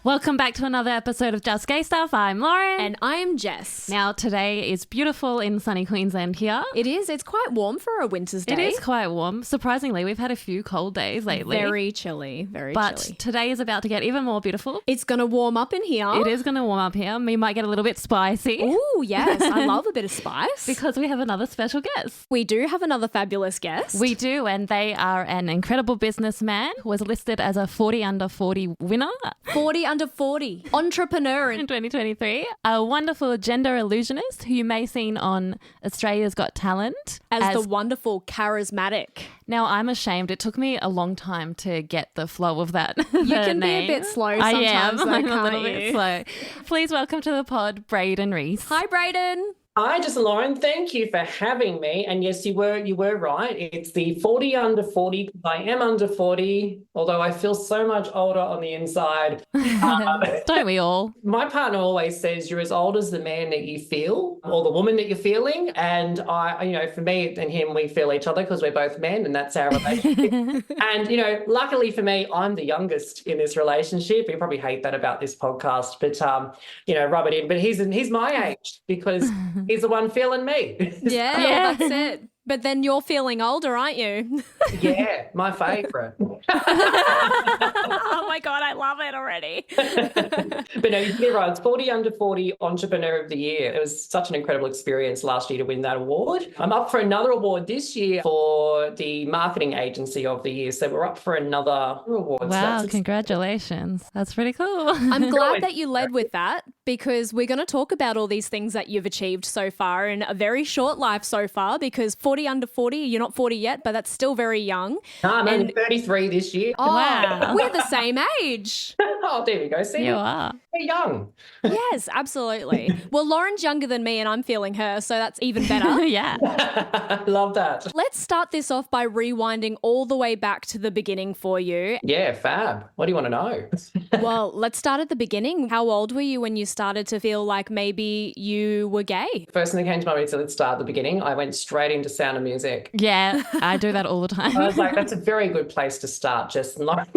Welcome back to another episode of Just Gay Stuff. I'm Lauren. And I'm Jess. Now, today is beautiful in sunny Queensland here. It is. It's quite warm for a winter's day. It is quite warm. Surprisingly, we've had a few cold days lately. Very chilly. But today is about to get even more beautiful. It's going to warm up in here. It is going to warm up here. We might get a little bit spicy. Ooh, yes. I love a bit of spice. Because we have another special guest. We do have another fabulous guest. We do, and they are an incredible businessman who was listed as a 40 under 40 winner. 40 under 40. Entrepreneur in 2023. A wonderful gender illusionist who you may have seen on Australia's Got Talent. As the wonderful Kara Zmatiq. Now, I'm ashamed. It took me a long time to get the flow of that. You can be a bit slow sometimes. I am. Though, I'm can't a little you? bit slow. Please welcome to the pod, Braeden Rhys. Hi, Braeden. Hi, Jess and Lauren. Thank you for having me. And yes, you were right. It's the 40 under 40. I am under 40, although I feel so much older on the inside. Don't we all? My partner always says you're as old as the man that you feel or the woman that you're feeling. And for me and him, we feel each other because we're both men and that's our relationship. And, luckily for me, I'm the youngest in this relationship. You probably hate that about this podcast, but, rub it in. But he's my age because he's the one feeling me. Yeah, well, that's it. But then you're feeling older, aren't you? Yeah, my favourite. Oh my God, I love it already. But no, you're right. It's 40 under 40 Entrepreneur of the Year. It was such an incredible experience last year to win that award. I'm up for another award this year for the Marketing Agency of the Year. So we're up for another award. Wow, congratulations. That's pretty cool. I'm glad that you led with that because we're going to talk about all these things that you've achieved so far in a very short life so far because 40 under 40, you're not 40 yet, but that's still very young. No, I'm only 33 this year. Oh, wow. We're the same age. Oh, there we go. See, you are. We're young. Yes, absolutely. Well, Lauren's younger than me and I'm feeling her, so that's even better. Yeah. Love that. Let's start this off by rewinding all the way back to the beginning for you. Yeah, fab. What do you want to know? Well, let's start at the beginning. How old were you when you started to feel like maybe you were gay? First thing that came to my mind, so let's start at the beginning. I went straight into Sound of Music. Yeah, I do that all the time. I was like, that's a very good place to start, just not.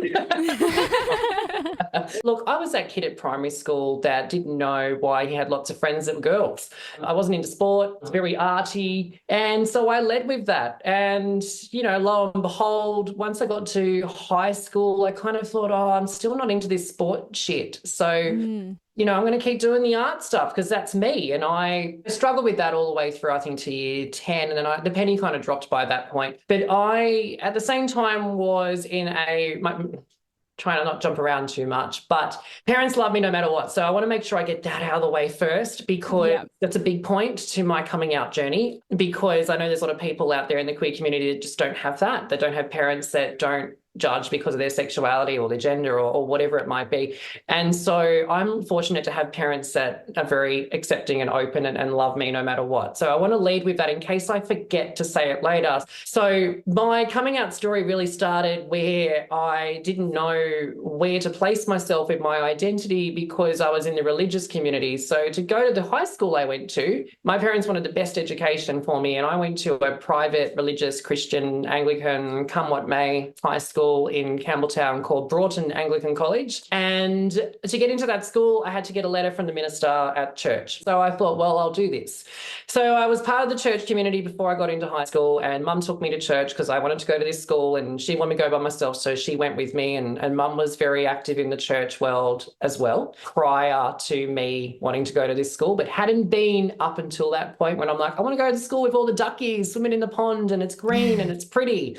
Look, I was that kid at primary school that didn't know why he had lots of friends that were girls. I wasn't into sport, I was very arty, and so I led with that. And, lo and behold, once I got to high school, I kind of thought, I'm still not into this sport shit. So I'm going to keep doing the art stuff because that's me. And I struggled with that all the way through, I think, to year 10. And then the penny kind of dropped by that point. But I, at the same time, was in trying to not jump around too much, but parents love me no matter what. So I want to make sure I get that out of the way first because that's a big point to my coming out journey because I know there's a lot of people out there in the queer community that just don't have that. They don't have parents that don't judge because of their sexuality or their gender or whatever it might be. And so I'm fortunate to have parents that are very accepting and open and love me no matter what. So I want to lead with that in case I forget to say it later. So my coming out story really started where I didn't know where to place myself in my identity because I was in the religious community. So to go to the high school I went to, my parents wanted the best education for me and I went to a private religious Christian Anglican come what may high school in Campbelltown called Broughton Anglican College. And to get into that school, I had to get a letter from the minister at church. So I thought, well, I'll do this. So I was part of the church community before I got into high school and mum took me to church because I wanted to go to this school and she wanted me to go by myself. So she went with me and mum was very active in the church world as well prior to me wanting to go to this school, but hadn't been up until that point when I'm like, I want to go to school with all the duckies swimming in the pond and it's green and it's pretty.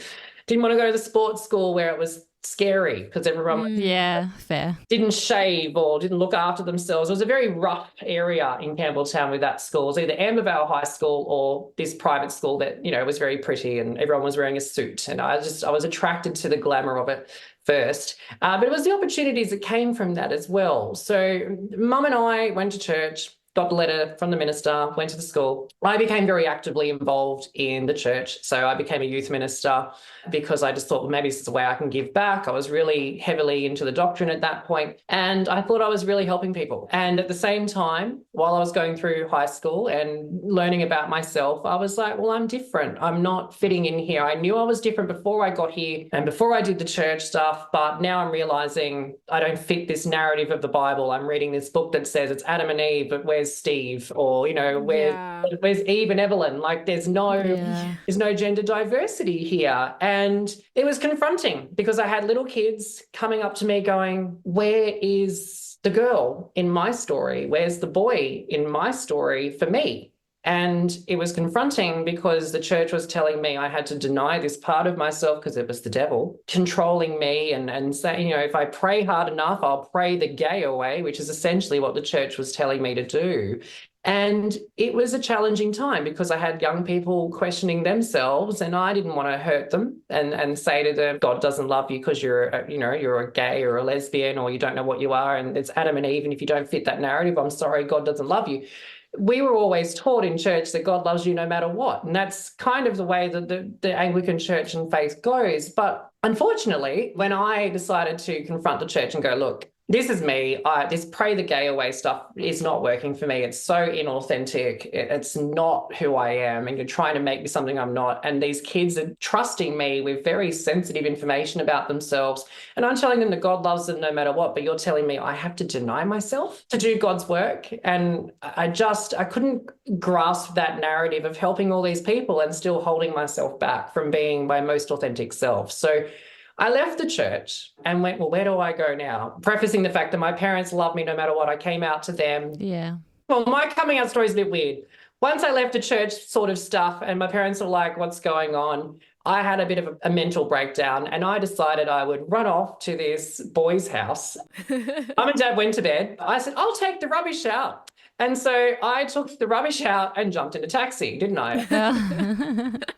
Didn't want to go to the sports school where it was scary because everyone fair. Didn't shave or didn't look after themselves. It was a very rough area in Campbelltown with that school. It was either Ambervale High School or this private school that, was very pretty and everyone was wearing a suit. And I was attracted to the glamour of it first. But it was the opportunities that came from that as well. So mum and I went to church. got the letter from the minister, went to the school. I became very actively involved in the church. So I became a youth minister because I just thought, well, maybe this is a way I can give back. I was really heavily into the doctrine at that point, and I thought I was really helping people. And at the same time, while I was going through high school and learning about myself, I was like, well, I'm different. I'm not fitting in here. I knew I was different before I got here and before I did the church stuff, but now I'm realizing I don't fit this narrative of the Bible. I'm reading this book that says it's Adam and Eve, but where's Steve? Or, where's Eve and Evelyn? Like there's no gender diversity here. And it was confronting because I had little kids coming up to me going, where is the girl in my story? Where's the boy in my story for me? And it was confronting because the church was telling me I had to deny this part of myself because it was the devil controlling me and saying, if I pray hard enough, I'll pray the gay away, which is essentially what the church was telling me to do. And it was a challenging time because I had young people questioning themselves and I didn't want to hurt them and say to them, God doesn't love you because you're a gay or a lesbian or you don't know what you are and it's Adam and Eve. And if you don't fit that narrative, I'm sorry, God doesn't love you. We were always taught in church that God loves you no matter what. And that's kind of the way that the Anglican church and faith goes. But unfortunately, when I decided to confront the church and go, look, this is me. This pray the gay away stuff is not working for me. It's so inauthentic. It's not who I am. And you're trying to make me something I'm not. And these kids are trusting me with very sensitive information about themselves. And I'm telling them that God loves them no matter what. But you're telling me I have to deny myself to do God's work. And I couldn't grasp that narrative of helping all these people and still holding myself back from being my most authentic self. So I left the church and went, well, where do I go now? Prefacing the fact that my parents love me no matter what. I came out to them. Yeah. Well, my coming out story is a bit weird. Once I left the church sort of stuff and my parents were like, what's going on? I had a bit of a mental breakdown and I decided I would run off to this boy's house. Mum and Dad went to bed. I said, I'll take the rubbish out. And so I took the rubbish out and jumped in a taxi, didn't I?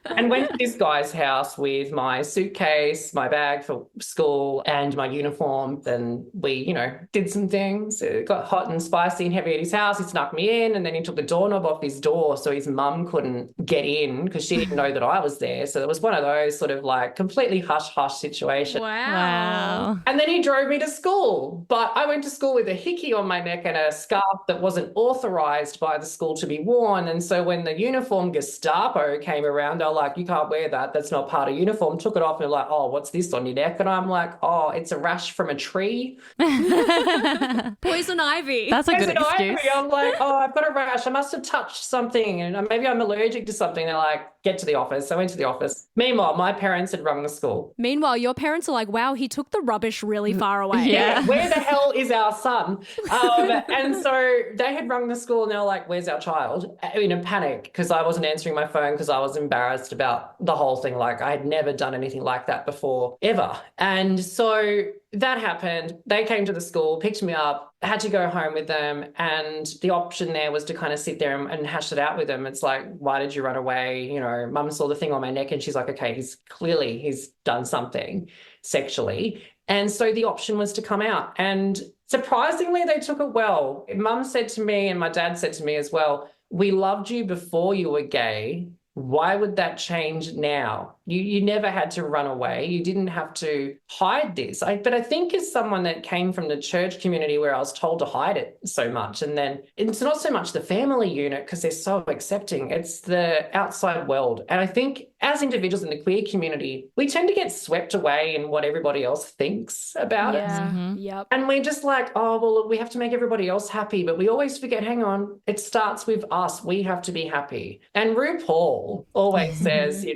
And went to this guy's house with my suitcase, my bag for school and my uniform. Then we, did some things. It got hot and spicy and heavy at his house. He snuck me in and then he took the doorknob off his door so his mum couldn't get in because she didn't know that I was there. So it was one of those sort of like completely hush-hush situations. Wow. And then he drove me to school. But I went to school with a hickey on my neck and a scarf that wasn't authorized by the school to be worn. And so when the uniform Gestapo came around, they were like, you can't wear that. That's not part of uniform. Took it off and they're like, oh, what's this on your neck? And I'm like, oh, it's a rash from a tree. Poison ivy. That's a good excuse. Ivy. I'm like, oh, I've got a rash. I must have touched something and maybe I'm allergic to something. They're like, get to the office. I went to the office. Meanwhile, my parents had rung the school. Meanwhile, your parents are like, wow, he took the rubbish really far away. Yeah. Where the hell is our son? And so they had rung the school and they were like, where's our child? In a panic because I wasn't answering my phone because I was embarrassed about the whole thing. Like I had never done anything like that before, ever. And so that happened. They came to the school, picked me up, had to go home with them. And the option there was to kind of sit there and hash it out with them. It's like, why did you run away? Mum saw the thing on my neck and she's like, okay, he's done something sexually. And so the option was to come out. And surprisingly, they took it well. Mum said to me and my dad said to me as well, we loved you before you were gay. Why would that change now? You never had to run away. You didn't have to hide this. But I think as someone that came from the church community where I was told to hide it so much, and then it's not so much the family unit because they're so accepting, it's the outside world. And I think as individuals in the queer community, we tend to get swept away in what everybody else thinks about it. Mm-hmm. Yep. And we're just like, oh, well, look, we have to make everybody else happy. But we always forget, hang on, it starts with us. We have to be happy. And RuPaul always says,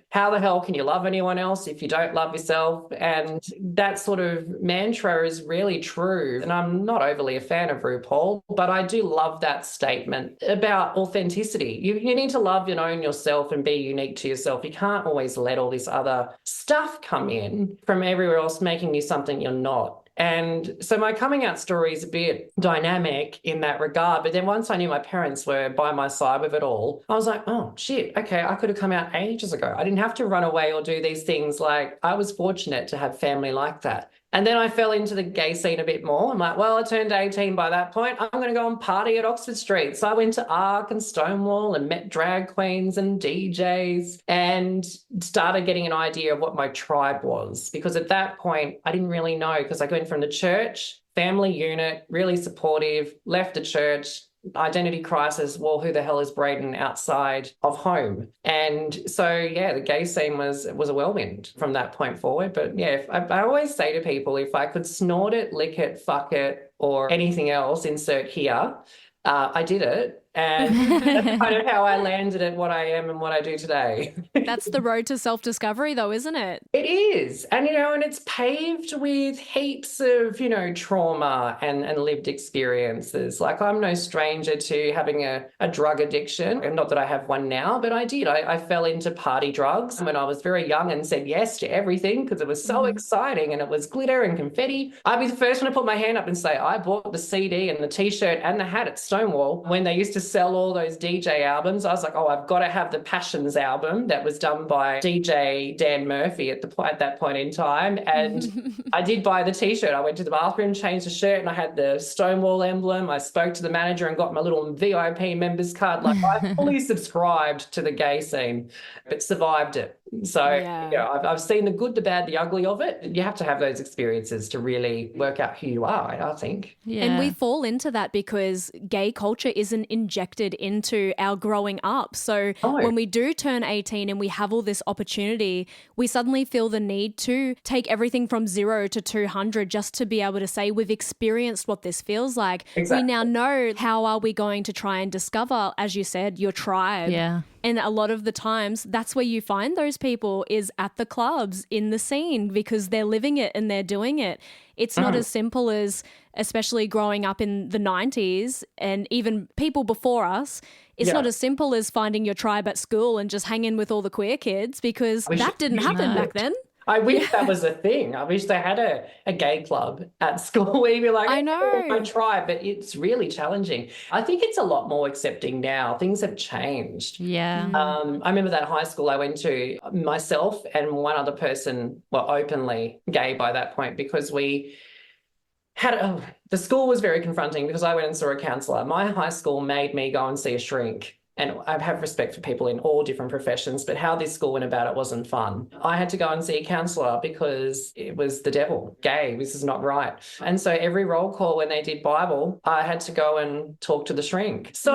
how the hell can you love anyone else if you don't love yourself? And that sort of mantra is really true. And I'm not overly a fan of RuPaul, but I do love that statement about authenticity. You need to love and own yourself and be unique to yourself. You can't always let all this other stuff come in from everywhere else making you something you're not. And so my coming out story is a bit dynamic in that regard. But then once I knew my parents were by my side with it all, I was like, oh, shit, okay, I could have come out ages ago. I didn't have to run away or do these things. Like I was fortunate to have family like that. And then I fell into the gay scene a bit more. I'm like, well, I turned 18 by that point. I'm going to go and party at Oxford Street. So I went to Arc and Stonewall and met drag queens and DJs and started getting an idea of what my tribe was. Because at that point, I didn't really know, because I went from the church, family unit, really supportive, left the church, identity crisis. Well, who the hell is Braeden outside of home? And so, yeah, the gay scene was a whirlwind from that point forward. But yeah, I always say to people, if I could snort it, lick it, fuck it, or anything else, insert here, I did it. And that's kind of how I landed at what I am and what I do today. That's the road to self-discovery though, isn't it? It is. And, and it's paved with heaps of, trauma and lived experiences. Like, I'm no stranger to having a drug addiction. And not that I have one now, but I did. I fell into party drugs when I was very young and said yes to everything because it was so exciting and it was glitter and confetti. I'd be the first one to put my hand up and say, I bought the CD and the T-shirt and the hat at Stonewall when they used to sell all those DJ albums. I was like, oh, I've got to have the Passions album that was done by DJ Dan Murphy at that point in time. And I did buy the T-shirt. I went to the bathroom, changed the shirt, and I had the Stonewall emblem. I spoke to the manager and got my little VIP members card. Like, I fully subscribed to the gay scene, but survived it. So, I've seen the good, the bad, the ugly of it. You have to have those experiences to really work out who you are, I think. Yeah. And we fall into that because gay culture isn't injected into our growing up. So when we do turn 18 and we have all this opportunity, we suddenly feel the need to take everything from 0 to 200 just to be able to say we've experienced what this feels like. Exactly. We now know how are we going to try and discover, as you said, your tribe. Yeah. And a lot of the times that's where you find those people is at the clubs, in the scene, because they're living it and they're doing it. It's not as simple as, especially growing up in the 90s and even people before us, it's not as simple as finding your tribe at school and just hanging with all the queer kids, because that didn't happen back then. I wish that was a thing. I wish they had a gay club at school where you'd be like, I know. I try, but it's really challenging. I think it's a lot more accepting now. Things have changed. Yeah. I remember that high school I went to, myself and one other person were openly gay by that point, because we had the school was very confronting because I went and saw a counsellor. My high school made me go and see a shrink. And I have respect for people in all different professions, but how this school went about it wasn't fun. I had to go and see a counsellor because it was the devil, gay, this is not right. And so every roll call when they did Bible, I had to go and talk to the shrink. So,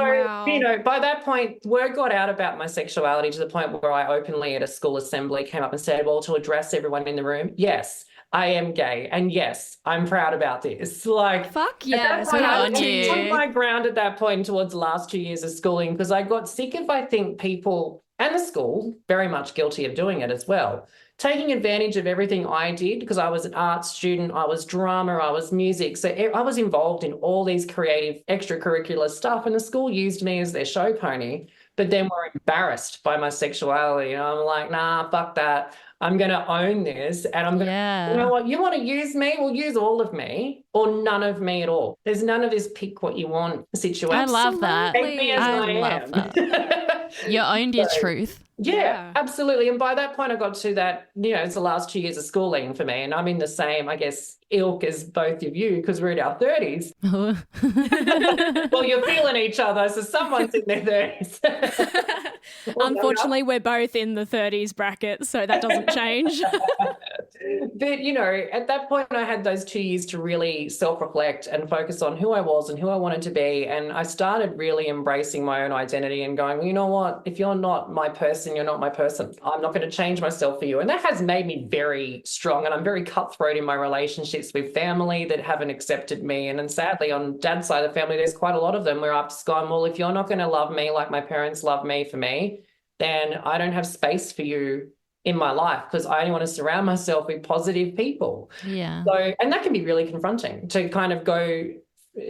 by that point, word got out about my sexuality to the point where I openly at a school assembly came up and said, well, to address everyone in the room, yes, I am gay. And yes, I'm proud about this. Like, fuck yes. I took my ground at that point towards the last 2 years of schooling, because I got sick of, I think, people and the school, very much guilty of doing it as well, taking advantage of everything I did, because I was an art student, I was drama, I was music. So I was involved in all these creative extracurricular stuff, and the school used me as their show pony, but then were embarrassed by my sexuality. And I'm like, nah, fuck that. I'm going to own this, and I'm going to, you know what, you want to use me? Well, use all of me or none of me at all. There's none of this pick what you want situation. I love that. Take me as I love that. You owned your truth. Yeah, absolutely. And by that point, I got to that, it's the last 2 years of schooling for me. And I'm in the same, I guess, ilk as both of you, because we're in our 30s. Well, you're feeling each other, so someone's in their 30s. Unfortunately, we're both in the 30s bracket, so that doesn't change. But, at that point, I had those 2 years to really self-reflect and focus on who I was and who I wanted to be. And I started really embracing my own identity and going, well, you know what? If you're not my person, you're not my person. I'm not going to change myself for you. And that has made me very strong. And I'm very cutthroat in my relationships with family that haven't accepted me. And then sadly, on dad's side of the family, there's quite a lot of them where I've just gone, well, if you're not going to love me like my parents love me for me, then I don't have space for you in my life, because I only want to surround myself with positive people. Yeah. So, and that can be really confronting to kind of go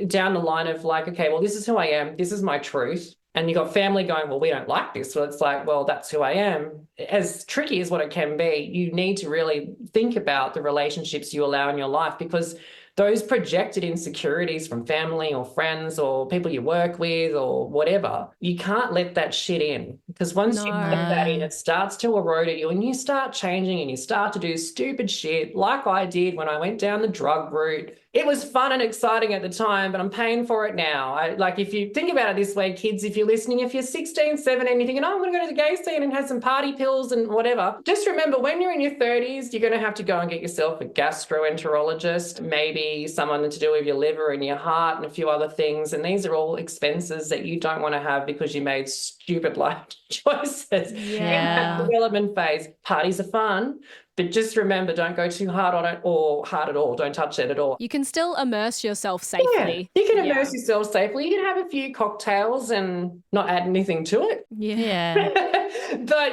down the line of like, okay, well, this is who I am. This is my truth. And you got family going, well, we don't like this. So it's like, well, that's who I am. As tricky as what it can be, you need to really think about the relationships you allow in your life, because those projected insecurities from family or friends or people you work with or whatever, you can't let that shit in, because once you let that in, it starts to erode at you and you start changing and you start to do stupid shit like I did when I went down the drug route. It was fun and exciting at the time, but I'm paying for it now. If you think about it this way, kids, if you're listening, if you're 16, 17, you're thinking, oh, I'm going to go to the gay scene and have some party pills and whatever, just remember, when you're in your 30s, you're going to have to go and get yourself a gastroenterologist, maybe someone to do with your liver and your heart and a few other things. And these are all expenses that you don't want to have because you made stupid life choices in that development phase. Parties are fun, but just remember, don't go too hard on it or hard at all. Don't touch it at all. You can still immerse yourself safely. Yeah, you can immerse yourself safely. You can have a few cocktails and not add anything to it. Yeah. But,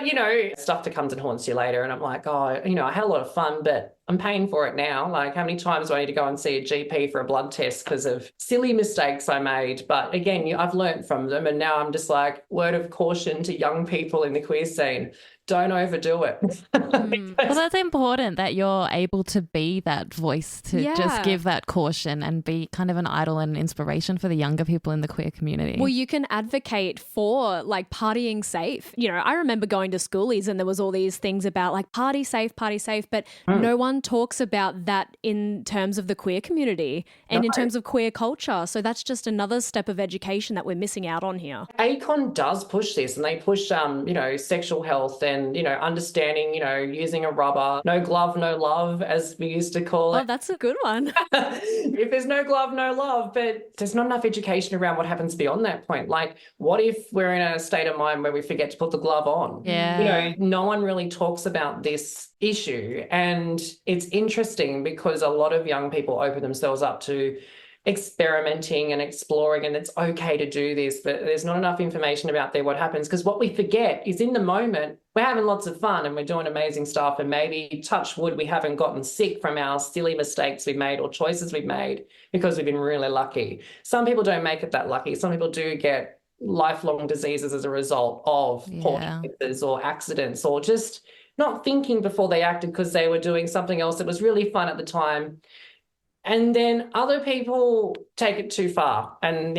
stuff that comes and haunts you later. And I'm like, oh, I had a lot of fun, but I'm paying for it now. Like, how many times do I need to go and see a GP for a blood test because of silly mistakes I made? But again, I've learned from them. And now I'm just like, word of caution to young people in the queer scene, don't overdo it. Well, that's important that you're able to be that voice to just give that caution and be kind of an idol and inspiration for the younger people in the queer community. Well, you can advocate for like partying safe. I remember going to schoolies and there was all these things about like party safe, but no one talks about that in terms of the queer community and in terms of queer culture. So that's just another step of education that we're missing out on here. ACON does push this, and they push, sexual health and, understanding, using a rubber, no glove, no love, as we used to call it. Oh, that's a good one. If there's no glove, no love, but there's not enough education around what happens beyond that point. Like, what if we're in a state of mind where we forget to put the glove on? Yeah. No one really talks about this issue. And it's interesting because a lot of young people open themselves up to experimenting and exploring, and it's okay to do this, but there's not enough information about what happens, because what we forget is in the moment we're having lots of fun and we're doing amazing stuff, and maybe, touch wood, we haven't gotten sick from our silly mistakes we've made or choices we've made because we've been really lucky. Some people don't make it that lucky. Some people do get lifelong diseases as a result of poor choices or accidents, or just not thinking before they acted because they were doing something else that was really fun at the time. And then other people take it too far and,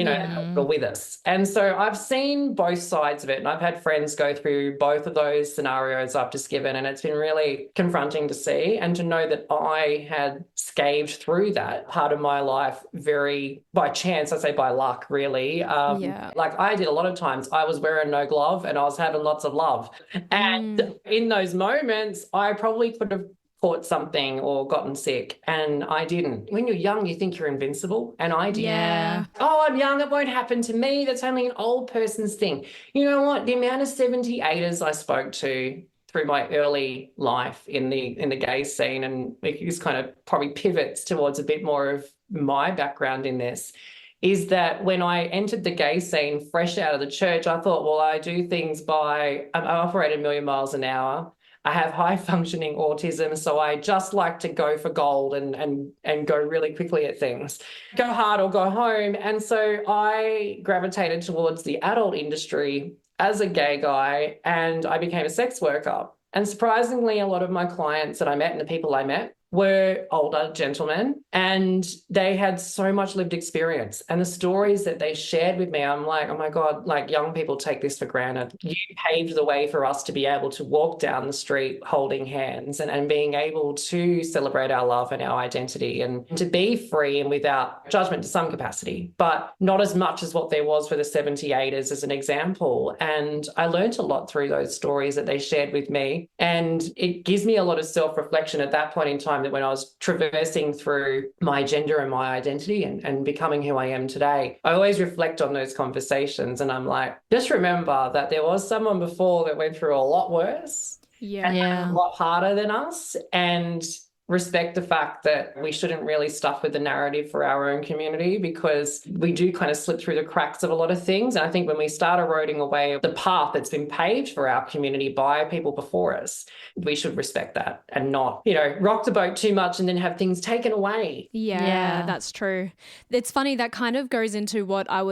go with us. And so I've seen both sides of it, and I've had friends go through both of those scenarios I've just given, and it's been really confronting to see and to know that I had scathed through that part of my life very by chance. I say by luck, really. Like, I did a lot of times, I was wearing no glove and I was having lots of love. And in those moments, I probably could have caught something or gotten sick, and I didn't. When you're young, you think you're invincible, and I did. Yeah. Oh, I'm young, it won't happen to me. That's only an old person's thing. You know what? The amount of 78ers I spoke to through my early life in the gay scene, and this kind of probably pivots towards a bit more of my background in this, is that when I entered the gay scene fresh out of the church, I thought, well, I do things I operate a million miles an hour. I have high functioning autism, so I just like to go for gold and go really quickly at things, go hard or go home. And so I gravitated towards the adult industry as a gay guy, and I became a sex worker. And surprisingly, a lot of my clients that I met and the people I met were older gentlemen, and they had so much lived experience. And the stories that they shared with me, I'm like, oh my God, like, young people take this for granted. You paved the way for us to be able to walk down the street holding hands and being able to celebrate our love and our identity, and to be free and without judgment to some capacity, but not as much as what there was for the 78ers, as an example. And I learned a lot through those stories that they shared with me. And it gives me a lot of self-reflection at that point in time, that when I was traversing through my gender and my identity and becoming who I am today, I always reflect on those conversations, and I'm like, just remember that there was someone before that went through a lot worse, a lot harder than us, and respect the fact that we shouldn't really stuff with the narrative for our own community, because we do kind of slip through the cracks of a lot of things. And I think when we start eroding away the path that's been paved for our community by people before us, we should respect that and not, rock the boat too much and then have things taken away. Yeah, that's true. It's funny, that kind of goes into what I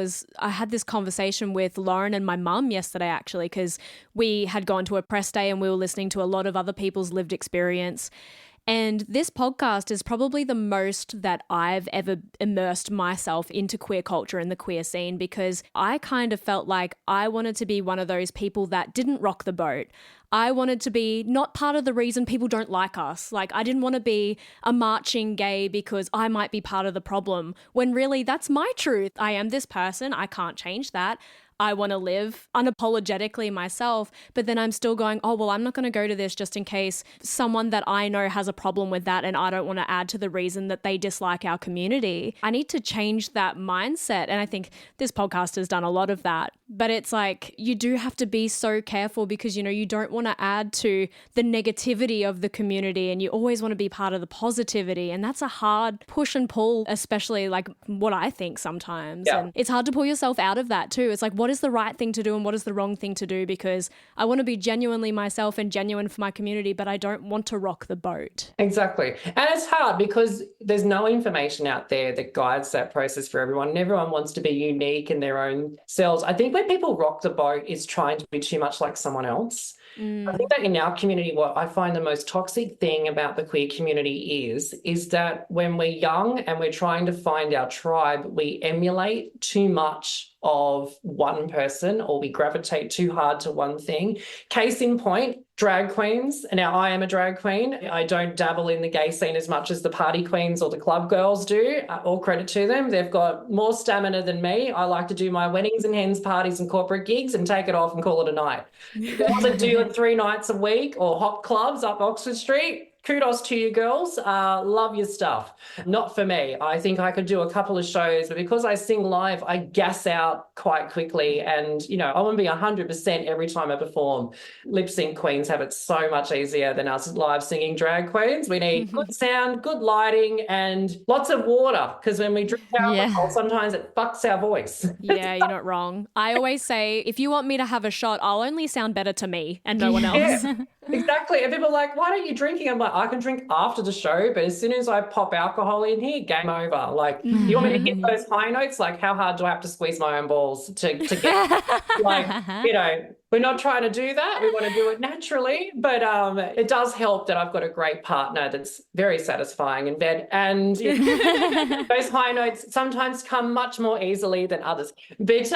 had this conversation with Lauren and my mum yesterday, actually, because we had gone to a press day and we were listening to a lot of other people's lived experience. And this podcast is probably the most that I've ever immersed myself into queer culture and the queer scene, because I kind of felt like I wanted to be one of those people that didn't rock the boat. I wanted to be not part of the reason people don't like us. Like, I didn't want to be a marching gay because I might be part of the problem, when really that's my truth. I am this person. I can't change that. I want to live unapologetically myself, but then I'm still going, oh, well, I'm not going to go to this just in case someone that I know has a problem with that, and I don't want to add to the reason that they dislike our community. I need to change that mindset. And I think this podcast has done a lot of that. But it's like, you do have to be so careful because, you know, you don't want to add to the negativity of the community, and you always want to be part of the positivity. And that's a hard push and pull, especially like what I think sometimes. Yeah. And it's hard to pull yourself out of that too. It's like, what is the right thing to do and what is the wrong thing to do? Because I want to be genuinely myself and genuine for my community, but I don't want to rock the boat. Exactly. And it's hard because there's no information out there that guides that process for everyone. And everyone wants to be unique in their own selves. I think when people rock the boat is trying to be too much like someone else. I think that in our community, what I find the most toxic thing about the queer community is that when we're young and we're trying to find our tribe, we emulate too much of one person, or we gravitate too hard to one thing. Case in point, drag queens. Now, I am a drag queen. I don't dabble in the gay scene as much as the party queens or the club girls do. All credit to them. They've got more stamina than me. I like to do my weddings and hens parties and corporate gigs and take it off and call it a night. Girls that do it 3 nights a week or hop clubs up Oxford Street, kudos to you girls. Love your stuff. Not for me. I think I could do a couple of shows, but because I sing live, I gas out quite quickly. And, you know, I want to be 100% every time I perform. Lip sync queens have it so much easier than us live singing drag queens. We need good sound, good lighting, and lots of water, because when we drink alcohol, sometimes it fucks our voice. Yeah, you're not wrong. I always say, if you want me to have a shot, I'll only sound better to me and no one else. Yeah, exactly. And people are like, why aren't you drinking? I'm like, I can drink after the show, but as soon as I pop alcohol in here, game over. Like, you want me to hit those high notes? Like, how hard do I have to squeeze my own balls to get, like, you know, we're not trying to do that. We want to do it naturally, but it does help that I've got a great partner that's very satisfying in bed, and those high notes sometimes come much more easily than others. But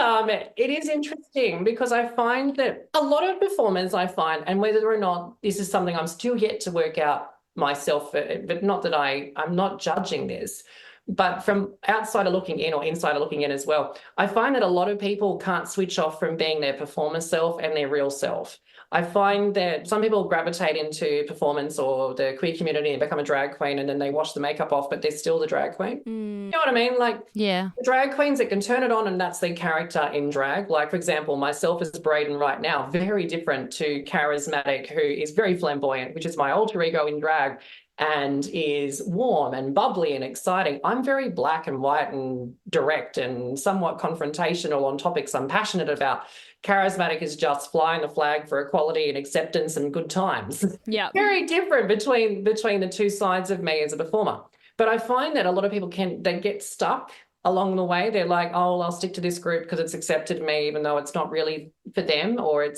it is interesting because I find that a lot of performers, and whether or not this is something I'm still yet to work out myself, but not that I'm not judging this, but from outsider looking in or insider looking in as well, I find that a lot of people can't switch off from being their performer self and their real self. I find that some people gravitate into performance or the queer community and become a drag queen, and then they wash the makeup off, but they're still the drag queen. You know what I mean? Like, yeah, drag queens that can turn it on and that's their character in drag. Like, for example, myself as Braeden right now, very different to Kara Zmatiq, who is very flamboyant, which is my alter ego in drag, and is warm and bubbly and exciting. I'm very black and white and direct and somewhat confrontational on topics I'm passionate about. Kara Zmatiq is just flying the flag for equality and acceptance and good times. Yeah. Very different between the two sides of me as a performer. But I find that a lot of people they get stuck along the way. They're like, oh, well, I'll stick to this group because it's accepted me, even though it's not really for them, or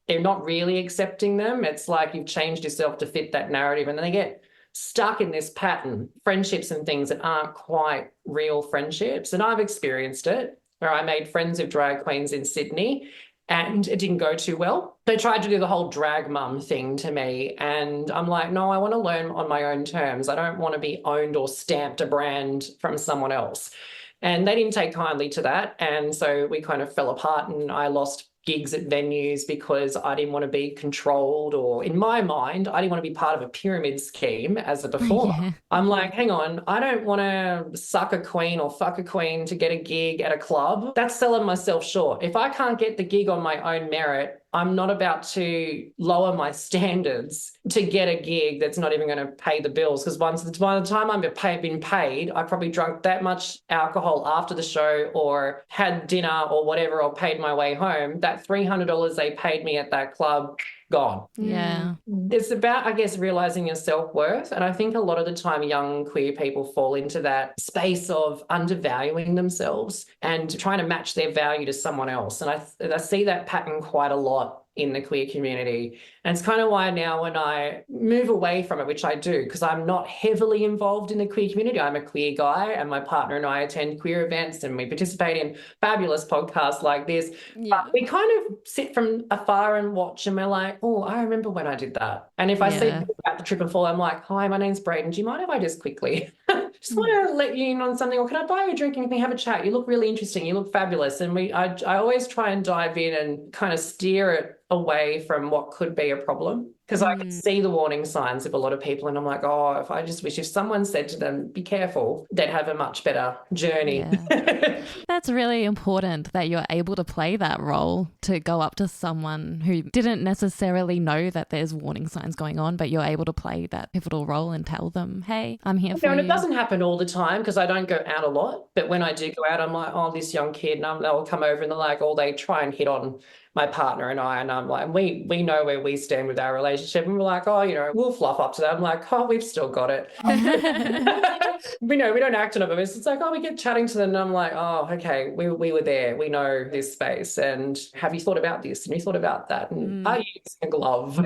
they're not really accepting them. It's like you've changed yourself to fit that narrative, and then they get stuck in this pattern, friendships and things that aren't quite real friendships. And I've experienced it, where I made friends with drag queens in Sydney and it didn't go too well. They tried to do the whole drag mum thing to me, and I'm like, no, I want to learn on my own terms. I don't want to be owned or stamped a brand from someone else. And they didn't take kindly to that. And so we kind of fell apart, and I lost gigs at venues because I didn't want to be controlled, or in my mind, I didn't want to be part of a pyramid scheme as a performer. Yeah. I'm like, hang on, I don't want to suck a queen or fuck a queen to get a gig at a club. That's selling myself short. If I can't get the gig on my own merit, I'm not about to lower my standards to get a gig that's not even going to pay the bills, because by the time I'm been paid, I probably drunk that much alcohol after the show or had dinner or whatever, or paid my way home. That $300 they paid me at that club, gone. Yeah. It's about, I guess, realizing your self-worth. And I think a lot of the time young queer people fall into that space of undervaluing themselves and trying to match their value to someone else. And I see that pattern quite a lot in the queer community. And it's kind of why now when I move away from it, which I do, because I'm not heavily involved in the queer community, I'm a queer guy and my partner and I attend queer events and we participate in fabulous podcasts like this. Yeah. But we kind of sit from afar and watch and we're like, oh, I remember when I did that. And if I see people about the trip and fall, I'm like, hi, my name's Braeden. Do you mind if I just quickly just want to let you in on something, or can I buy you a drink and we can have a chat? You look really interesting. You look fabulous. And I always try and dive in and kind of steer it away from what could be a problem, because I can see the warning signs of a lot of people and I'm like, oh, if I just wish if someone said to them, be careful, they'd have a much better journey. Yeah. That's really important that you're able to play that role, to go up to someone who didn't necessarily know that there's warning signs going on, but you're able to play that pivotal role and tell them, hey, I'm here for you. And it doesn't happen all the time because I don't go out a lot, but when I do go out, I'm like, oh, this young kid, and they'll come over and they're like, oh, they try and hit on my partner and I, and I'm like, we know where we stand with our relationship, and we're like, oh, we'll fluff up to that. I'm like, oh, we've still got it. We don't act on it, but it's like, oh, we get chatting to them and I'm like, oh, okay, we were there, we know this space, and have you thought about this and you thought about that, and are you using a glove?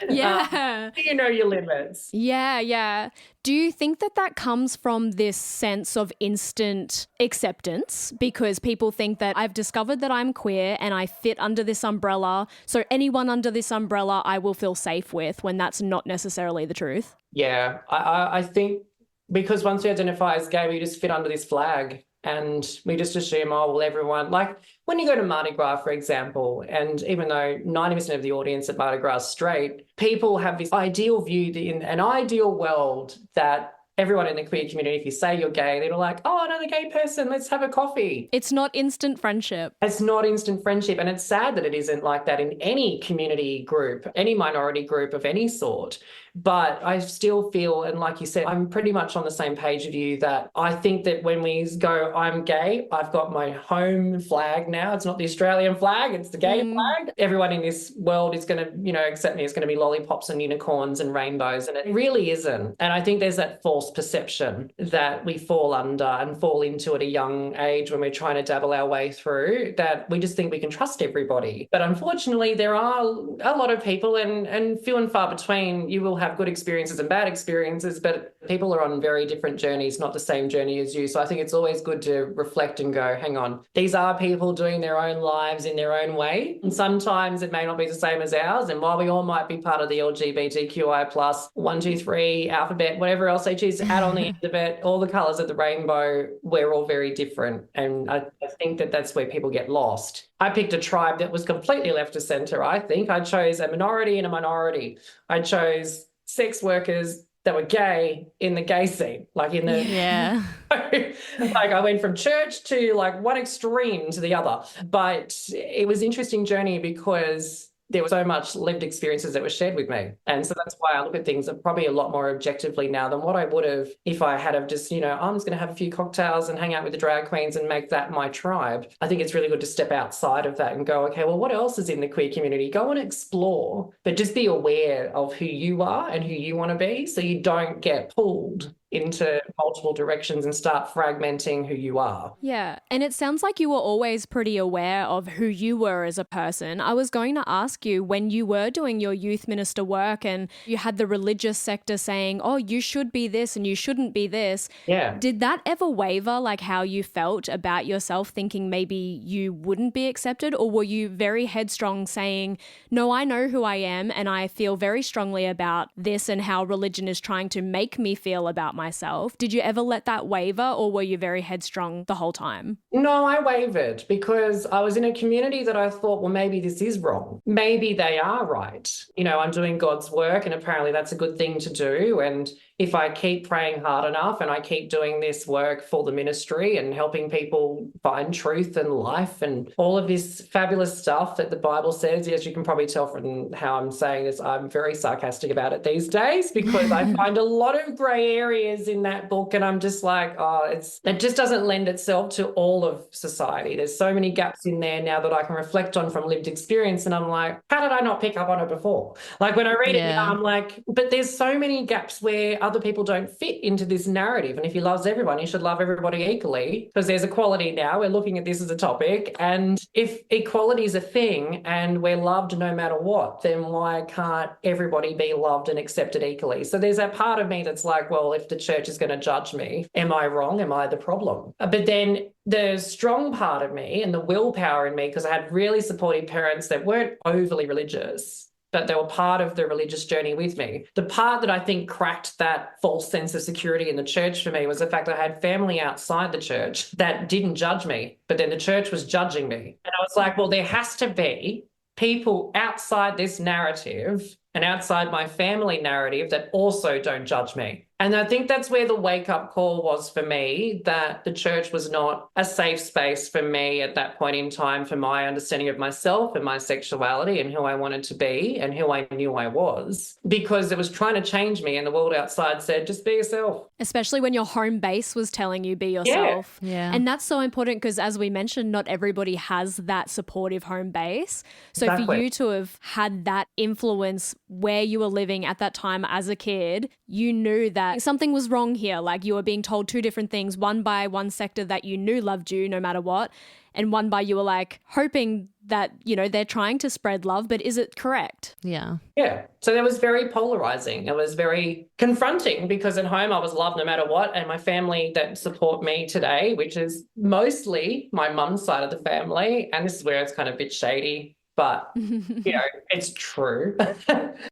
Yeah. You know your limits. Yeah. Do you think that comes from this sense of instant acceptance? Because people think that I've discovered that I'm queer and I fit under this umbrella, so anyone under this umbrella I will feel safe with, when that's not necessarily the truth? Yeah, I think because once we identify as gay, we just fit under this flag and we just assume, oh, well, everyone, like when you go to Mardi Gras, for example, and even though 90% of the audience at Mardi Gras is straight, people have this ideal view in an ideal world that everyone in the queer community, if you say you're gay, they're like, oh, another gay person, let's have a coffee. It's not instant friendship. It's not instant friendship. And it's sad that it isn't like that in any community group, any minority group of any sort. But I still feel, and like you said, I'm pretty much on the same page with you, that I think that when we go, I'm gay, I've got my home flag now. It's not the Australian flag, it's the gay flag. Everyone in this world is going to, accept me. It's going to be lollipops and unicorns and rainbows. And it really isn't. And I think there's that false perception that we fall under and fall into at a young age when we're trying to dabble our way through, that we just think we can trust everybody. But unfortunately, there are a lot of people, and few and far between. You will have good experiences and bad experiences, but people are on very different journeys, not the same journey as you. So I think it's always good to reflect and go, hang on, these are people doing their own lives in their own way. And sometimes it may not be the same as ours. And while we all might be part of the LGBTQI plus 1, 2, 3 alphabet, whatever else they choose to add on the end of it, all the colours of the rainbow, we're all very different. And I think that that's where people get lost. I picked a tribe that was completely left of centre, I think. I chose a minority and a minority. I chose sex workers that were gay in the gay scene, like in the like I went from church to like one extreme to the other. But it was an interesting journey because there was so much lived experiences that were shared with me. And so that's why I look at things probably a lot more objectively now than what I would have if I had have just, I'm just going to have a few cocktails and hang out with the drag queens and make that my tribe. I think it's really good to step outside of that and go, okay, well, what else is in the queer community? Go and explore, but just be aware of who you are and who you want to be, so you don't get pulled into multiple directions and start fragmenting who you are. Yeah. And it sounds like you were always pretty aware of who you were as a person. I was going to ask you, when you were doing your youth minister work and you had the religious sector saying, oh, you should be this and you shouldn't be this. Yeah. Did that ever waver, like how you felt about yourself, thinking maybe you wouldn't be accepted? Or were you very headstrong saying, no, I know who I am and I feel very strongly about this and how religion is trying to make me feel about myself? Did you ever let that waver, or were you very headstrong the whole time? No, I wavered because I was in a community that I thought, well, maybe this is wrong. Maybe they are right. I'm doing God's work and apparently that's a good thing to do. And if I keep praying hard enough and I keep doing this work for the ministry and helping people find truth and life and all of this fabulous stuff that the Bible says, as you can probably tell from how I'm saying this, I'm very sarcastic about it these days because I find a lot of grey area areas in that book, and I'm just like, oh, it just doesn't lend itself to all of society. There's so many gaps in there now that I can reflect on from lived experience, and I'm like, how did I not pick up on it before? Like when I read it now, I'm like, but there's so many gaps where other people don't fit into this narrative. And if he loves everyone, he should love everybody equally, because there's equality now. We're looking at this as a topic. And if equality is a thing and we're loved no matter what, then why can't everybody be loved and accepted equally? So there's that part of me that's like, well, if the church is going to judge me, am I wrong? Am I the problem? But then the strong part of me and the willpower in me, because I had really supportive parents that weren't overly religious, but they were part of the religious journey with me. The part that I think cracked that false sense of security in the church for me was the fact that I had family outside the church that didn't judge me, but then the church was judging me. And I was like, well, there has to be people outside this narrative and outside my family narrative that also don't judge me. And I think that's where the wake-up call was for me, that the church was not a safe space for me at that point in time for my understanding of myself and my sexuality and who I wanted to be and who I knew I was, because it was trying to change me and the world outside said, just be yourself. Especially when your home base was telling you be yourself. Yeah. And that's so important because, as we mentioned, not everybody has that supportive home base. So for Exactly. you to have had that influence where you were living at that time as a kid, you knew that something was wrong here. Like you were being told two different things, one by one sector that you knew loved you no matter what, and one by you were like hoping that, you know, they're trying to spread love, but is it correct? Yeah. Yeah. So that was very polarizing. It was very confronting because at home I was loved no matter what. And my family that support me today, which is mostly my mum's side of the family, and this is where it's kind of a bit shady, but, you know, it's true.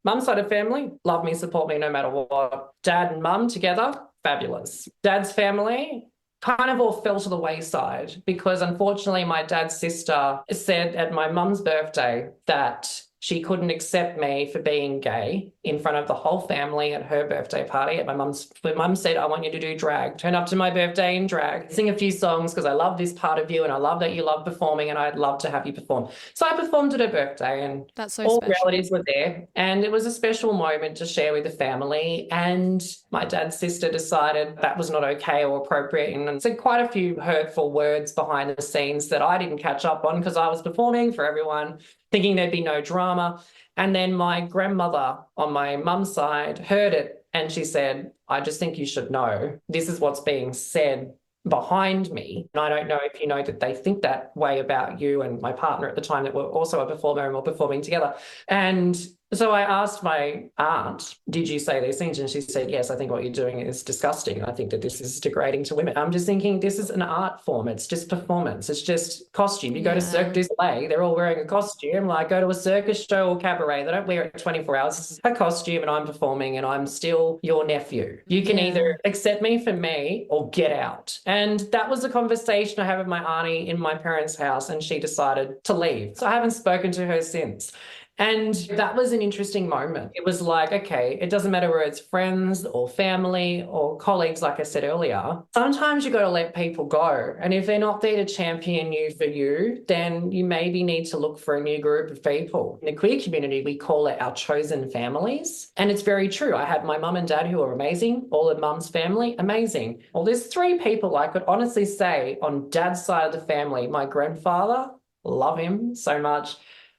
Mum's side of family, love me, support me no matter what. Dad and mum together, fabulous. Dad's family kind of all fell to the wayside because unfortunately my dad's sister said at my mum's birthday that she couldn't accept me for being gay in front of the whole family at her birthday party. At my mum said, I want you to do drag. Turn up to my birthday in drag. Sing a few songs because I love this part of you and I love that you love performing and I'd love to have you perform. So I performed at her birthday and That's so all special. relatives were there. And it was a special moment to share with the family. And my dad's sister decided that was not okay or appropriate and said quite a few hurtful words behind the scenes that I didn't catch up on because I was performing for everyone, thinking there'd be no drama. And then my grandmother on my mum's side heard it and she said, I just think you should know this is what's being said behind me. And I don't know if you know that they think that way about you and my partner at the time that were also a performer and we're performing together. And so I asked my aunt, did you say these things? And she said, yes, I think what you're doing is disgusting. I think that this is degrading to women. I'm just thinking this is an art form. It's just performance. It's just costume. You go to Cirque du Soleil, they're all wearing a costume. Like go to a circus show or cabaret. They don't wear it 24 hours. This is a costume and I'm performing and I'm still your nephew. You can either accept me for me or get out. And that was a conversation I had with my auntie in my parents' house and she decided to leave. So I haven't spoken to her since. And that was an interesting moment. It was like, okay, it doesn't matter whether it's friends or family or colleagues, like I said earlier. Sometimes you got to let people go. And if they're not there to champion you for you, then you maybe need to look for a new group of people. In the queer community, we call it our chosen families. And it's very true. I had my mum and dad who are amazing, all of mum's family, amazing. Well, there's three people I could honestly say on dad's side of the family. My grandfather, love him so much.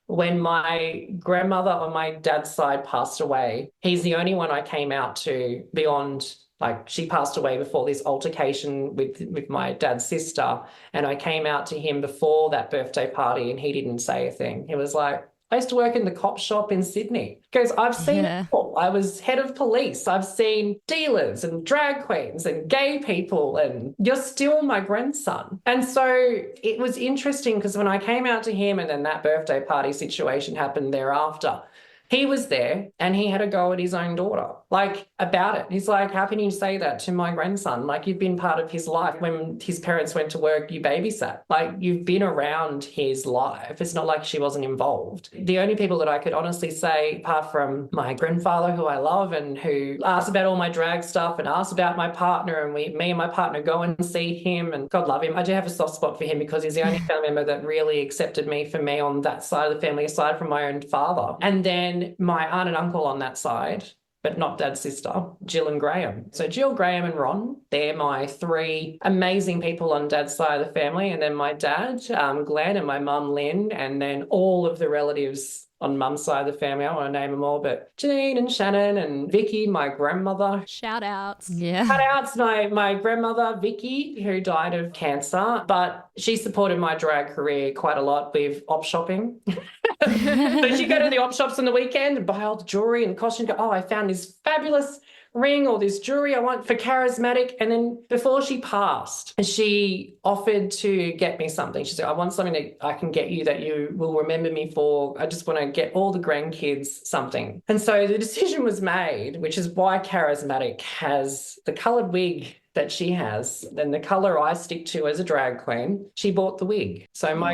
When my grandmother on my dad's side passed away, he's the only one I came out to beyond, like she passed away before this altercation with my dad's sister. And I came out to him before that birthday party and he didn't say a thing. He was like, I used to work in the cop shop in Sydney. He goes, I've seen it all. I was head of police. I've seen dealers and drag queens and gay people and you're still my grandson. And so it was interesting because when I came out to him and then that birthday party situation happened thereafter, he was there and he had a go at his own daughter, like about it. He's like, how can you say that to my grandson? Like you've been part of his life. When his parents went to work, you babysat. Like you've been around his life. It's not like she wasn't involved. The only people that I could honestly say, apart from my grandfather, who I love and who asked about all my drag stuff and asked about my partner and me and my partner go and see him and God love him. I do have a soft spot for him because he's the only family member that really accepted me for me on that side of the family, aside from my own father. And then my aunt and uncle on that side, but not Dad's sister, Jill and Graham. So Jill, Graham and Ron, they're my three amazing people on Dad's side of the family. And then my dad, Glenn, and my mum, Lynn, and then all of the relatives on Mum's side of the family. I don't want to name them all, but Janine and Shannon and Vicky, my grandmother. Shout outs. Yeah. Shout outs my grandmother, Vicky, who died of cancer, but she supported my drag career quite a lot with op shopping. So she'd go to the op shops on the weekend and buy all the jewelry and costume. Go, I found this fabulous ring or this jewelry I want for Kara Zmatiq. And then before she passed, she offered to get me something. She said, I want something that I can get you that you will remember me for. I just want to get all the grandkids something. And so the decision was made, which is why Kara Zmatiq has the coloured wig that she has, then the colour I stick to as a drag queen, she bought the wig. So my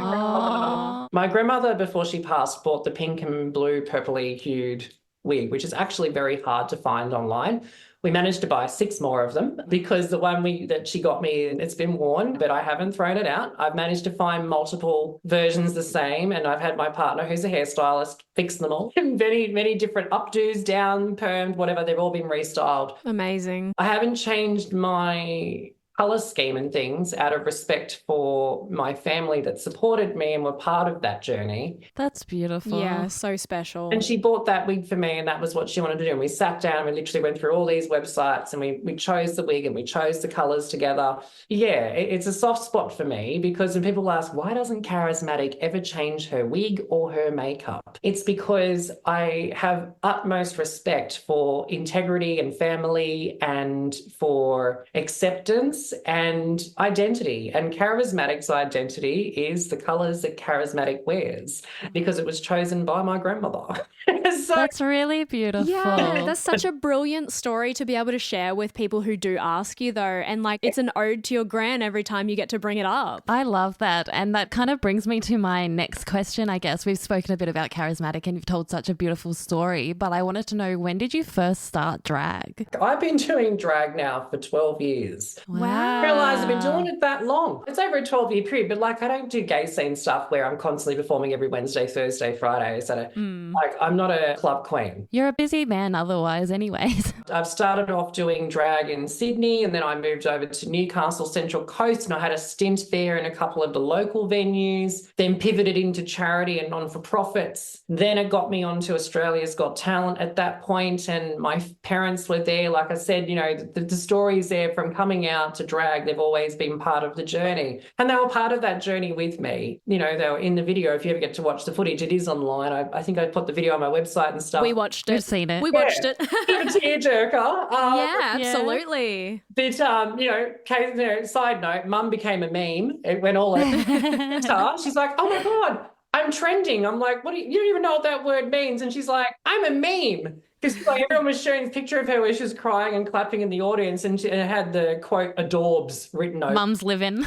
grandmother, before she passed, bought the pink and blue purpley hued wig, which is actually very hard to find online. We managed to buy 6 more of them because the one that she got me, it's been worn, but I haven't thrown it out. I've managed to find multiple versions the same, and I've had my partner, who's a hairstylist, fix them all. Many, many different updos, down, permed, whatever. They've all been restyled. Amazing. I haven't changed my colour scheme and things out of respect for my family that supported me and were part of that journey. That's beautiful. Yeah, so special. And she bought that wig for me, and that was what she wanted to do. And we sat down and we literally went through all these websites, and we chose the wig and we chose the colours together. Yeah, it's a soft spot for me because when people ask, why doesn't Kara Zmatiq ever change her wig or her makeup? It's because I have utmost respect for integrity and family and for acceptance and identity. And Kara Zmatiq's identity is the colours that Kara Zmatiq wears because it was chosen by my grandmother. So, that's really beautiful. Yeah, that's such a brilliant story to be able to share with people who do ask you, though. And like, it's an ode to your gran every time you get to bring it up. I love that. And that kind of brings me to my next question, I guess. We've spoken a bit about Kara Zmatiq and you've told such a beautiful story, but I wanted to know, when did you first start drag? I've been doing drag now for 12 years. Wow. I realise I've been doing it that long. It's over a 12-year period, but like I don't do gay scene stuff where I'm constantly performing every Wednesday, Thursday, Friday. So like I'm not a club queen. You're a busy man otherwise anyways. I've started off doing drag in Sydney, and then I moved over to Newcastle Central Coast, and I had a stint there in a couple of the local venues, then pivoted into charity and non-for-profits. Then it got me onto Australia's Got Talent at that point, and my parents were there. Like I said, you know, the stories there from coming out to drag, they've always been part of the journey. And they were part of that journey with me. You know, they were in the video. If you ever get to watch the footage, it is online. I think I put the video on my website and stuff. We watched it. We've seen it. We watched it. Tearjerker. Yeah, absolutely. But, side note, Mum became a meme. It went all over. She's like, oh my God, I'm trending. I'm like, what? You don't even know what that word means. And she's like, I'm a meme. Because like, everyone was showing a picture of her where she was crying and clapping in the audience, and it had the quote "adorbs" written over. Mum's living.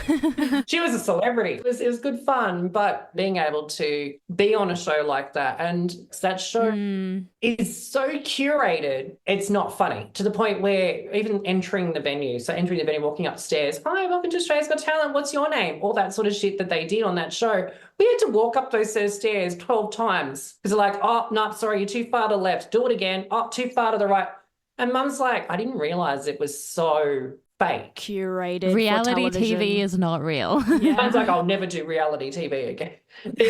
She was a celebrity. It was good fun, but being able to be on a show like that, and that show is so curated, it's not funny, to the point where even entering the venue, walking upstairs, hi, welcome to Australia's Got Talent, what's your name? All that sort of shit that they did on that show. We had to walk up those stairs 12 times because they're like, oh, no, sorry, you're too far to the left. Do it again. Oh, too far to the right. And Mum's like, I didn't realise it was so fake. Curated. Reality for television. TV is not real. Yeah. Mum's like, I'll never do reality TV again. But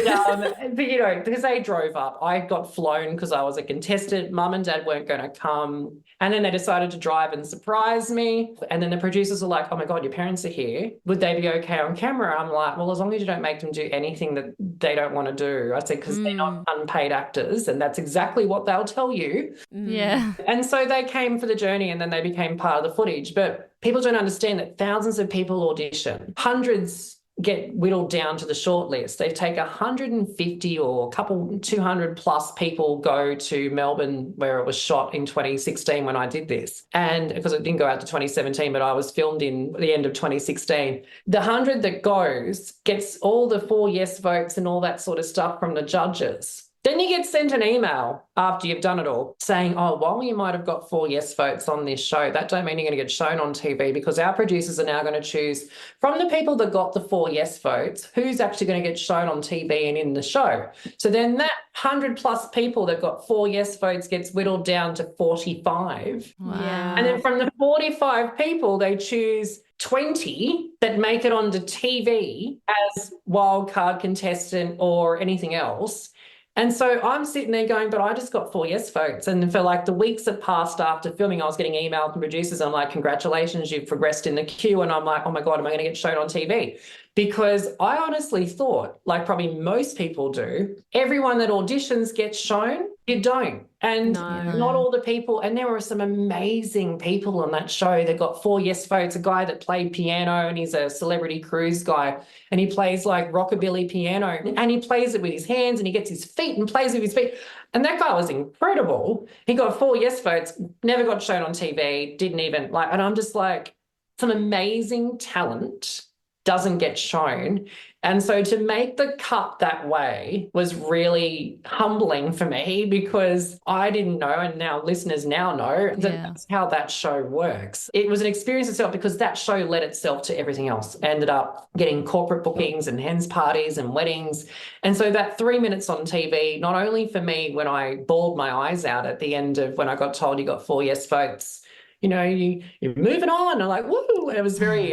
you know, because they drove up, I got flown because I was a contestant. Mum and Dad weren't going to come. And then they decided to drive and surprise me. And then the producers were like, oh my God, your parents are here. Would they be okay on camera? I'm like, well, as long as you don't make them do anything that they don't want to do. I said, because they're not unpaid actors. And that's exactly what they'll tell you. Yeah. And so they came for the journey, and then they became part of the footage. But people don't understand that thousands of people audition. Hundreds get whittled down to the short list. They take 150 or a couple 200 plus people go to Melbourne, where it was shot in 2016 when I did this. And because it didn't go out to 2017, but I was filmed in the end of 2016. The 100 that goes gets all the 4 yes votes and all that sort of stuff from the judges. Then you get sent an email after you've done it all saying, oh, while you might have got 4 yes votes on this show, that don't mean you're going to get shown on TV, because our producers are now going to choose from the people that got the 4 yes votes who's actually going to get shown on TV and in the show. So then that 100 plus people that got 4 yes votes gets whittled down to 45. Wow. Yeah. And then from the 45 people, they choose 20 that make it onto TV as wildcard contestant or anything else. And so I'm sitting there going, but I just got 4 yes votes. And for like the weeks that passed after filming, I was getting emails from producers. I'm like, congratulations, you've progressed in the queue. And I'm like, oh my God, am I going to get shown on TV? Because I honestly thought, like probably most people do, everyone that auditions gets shown. You don't. And not all the people, and there were some amazing people on that show that got 4 yes votes. A guy that played piano, and he's a celebrity cruise guy, and he plays like rockabilly piano, and he plays it with his hands, and he gets his feet and plays with his feet. And that guy was incredible. He got 4 yes votes, never got shown on TV, didn't even like, and I'm just like, some amazing talent doesn't get shown. And so to make the cut that way was really humbling for me, because I didn't know, and now listeners now know that that's how that show works. It was an experience itself, because that show led itself to everything else. Ended up getting corporate bookings and hens parties and weddings. And so that 3 minutes on TV, not only for me when I bawled my eyes out at the end of when I got told you got 4 yes votes, you know, you're moving on. I'm like, woo. It was very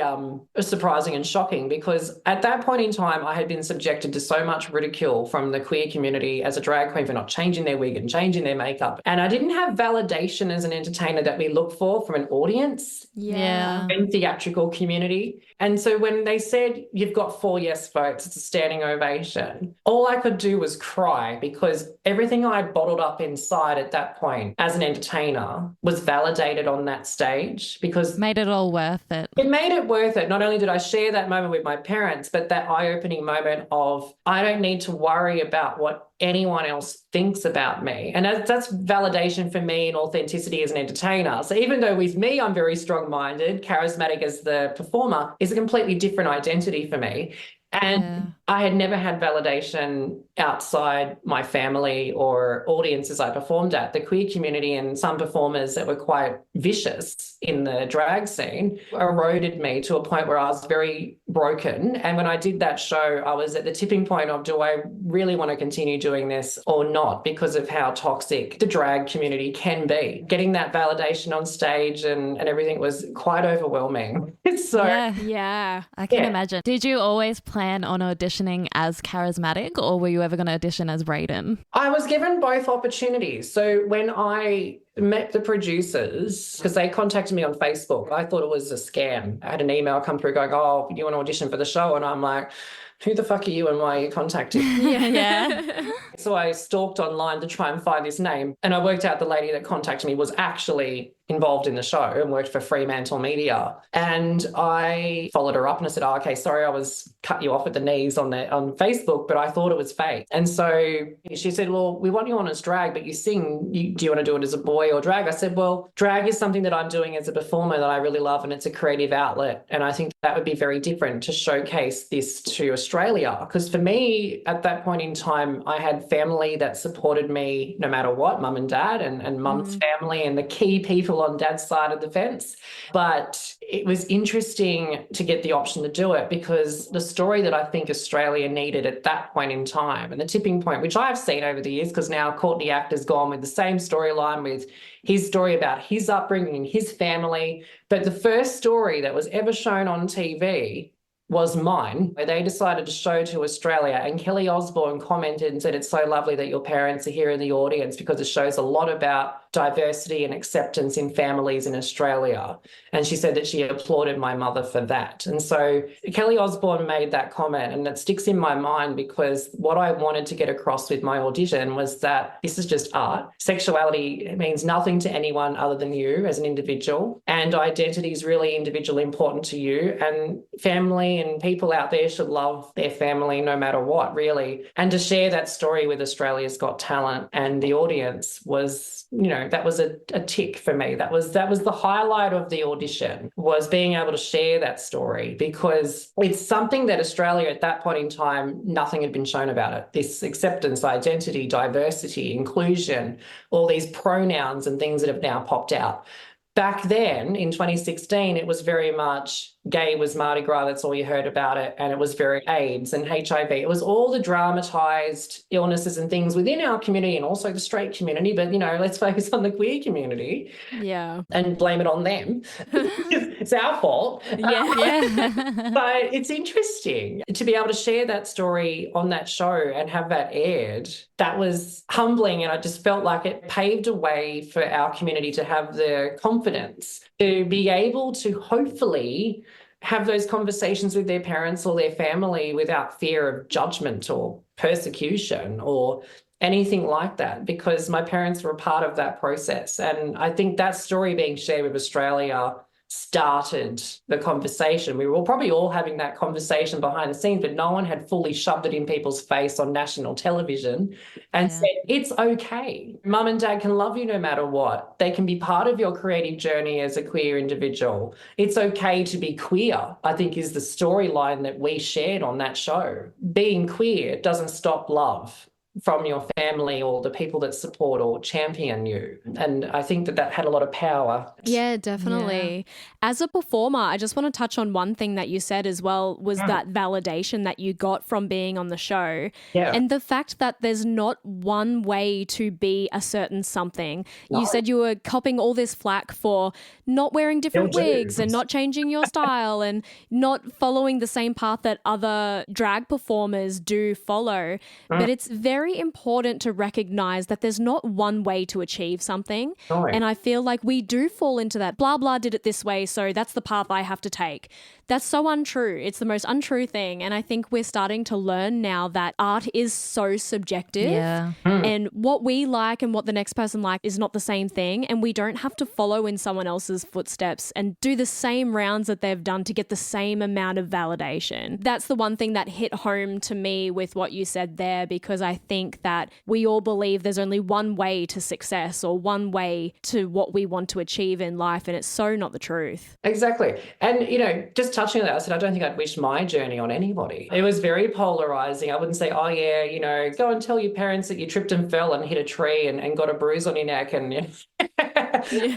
surprising and shocking, because at that point in time, I had been subjected to so much ridicule from the queer community as a drag queen for not changing their wig and changing their makeup. And I didn't have validation as an entertainer that we look for from an audience and theatrical community. And so when they said, you've got 4 yes votes, it's a standing ovation, all I could do was cry, because everything I bottled up inside at that point as an entertainer was validated on that stage, because made it all worth it. It made it worth it. Not only did I share that moment with my parents, but that eye-opening moment of, I don't need to worry about what anyone else thinks about me. And that's validation for me and authenticity as an entertainer. So even though with me, I'm very strong-minded, Kara Zmatiq as the performer is a completely different identity for me. And I had never had validation outside my family or audiences I performed at. The queer community and some performers that were quite vicious in the drag scene eroded me to a point where I was very broken. And when I did that show, I was at the tipping point of, do I really want to continue doing this or not, because of how toxic the drag community can be. Getting that validation on stage and everything was quite overwhelming. So I can imagine. Did you always plan on auditioning as Kara Zmatiq, or were you ever going to audition as Braeden? I was given both opportunities. So when I met the producers, because they contacted me on Facebook, I thought it was a scam. I had an email come through going, oh, you want to audition for the show? And I'm like, who the fuck are you and why are you contacting me? So I stalked online to try and find this name, and I worked out the lady that contacted me was actually involved in the show and worked for Fremantle Media. And I followed her up and I said, oh, okay, sorry, I was cut you off at the knees on Facebook, but I thought it was fake. And so she said, well, we want you on as drag, but you sing. Do you want to do it as a boy or drag? I said, well, drag is something that I'm doing as a performer that I really love, and it's a creative outlet. And I think that would be very different to showcase this to Australia. Because for me, at that point in time, I had family that supported me no matter what, mum and dad and mum's family and the key people on dad's side of the fence. But it was interesting to get the option to do it, because the story that I think Australia needed at that point in time, and the tipping point, which I've seen over the years, because now Courtney Act has gone with the same storyline with his story about his upbringing and his family. But the first story that was ever shown on TV was mine, where they decided to show to Australia, and Kelly Osbourne commented and said, it's so lovely that your parents are here in the audience, because it shows a lot about diversity and acceptance in families in Australia. And she said that she applauded my mother for that. And so Kelly Osbourne made that comment, and it sticks in my mind, because what I wanted to get across with my audition was that this is just art. Sexuality means nothing to anyone other than you as an individual, and identity is really individual, important to you, and family family, and people out there should love their family no matter what, really. And to share that story with Australia's Got Talent and the audience was, that was a tick for me. That was the highlight of the audition, was being able to share that story, because it's something that Australia at that point in time, nothing had been shown about it. This acceptance, identity, diversity, inclusion, all these pronouns and things that have now popped out. Back then, in 2016, it was very much gay was Mardi Gras, that's all you heard about it, and it was very AIDS and HIV. It was all the dramatised illnesses and things within our community, and also the straight community, but, let's focus on the queer community. Yeah. And blame it on them. It's our fault. Yeah. But it's interesting to be able to share that story on that show and have that aired. That was humbling, and I just felt like it paved a way for our community to have the confidence to be able to hopefully have those conversations with their parents or their family without fear of judgment or persecution or anything like that, because my parents were a part of that process. And I think that story being shared with Australia started the conversation. We were probably all having that conversation behind the scenes, but no one had fully shoved it in people's face on national television and said, it's okay. Mum and dad can love you no matter what. They can be part of your creative journey as a queer individual. It's okay to be queer, I think, is the storyline that we shared on that show. Being queer doesn't stop love from your family or the people that support or champion you. And I think that had a lot of power. Yeah, definitely. Yeah. As a performer, I just want to touch on one thing that you said as well, was that validation that you got from being on the show. Yeah. And the fact that there's not one way to be a certain something. No. You said you were copping all this flack for not wearing different wigs and not changing your style and not following the same path that other drag performers do follow. But it's very important to recognize that there's not one way to achieve something. Oh. And I feel like we do fall into that blah, blah did it this way, so that's the path I have to take. That's so untrue. It's the most untrue thing. And I think we're starting to learn now that art is so subjective. Yeah. And what we like and what the next person likes is not the same thing. And we don't have to follow in someone else's footsteps and do the same rounds that they've done to get the same amount of validation. That's the one thing that hit home to me with what you said there, because I think that we all believe there's only one way to success or one way to what we want to achieve in life. And it's so not the truth. Exactly. And, just touching on that, I said, I don't think I'd wish my journey on anybody. It was very polarizing. I wouldn't say, oh, yeah, go and tell your parents that you tripped and fell and hit a tree and got a bruise on your neck and,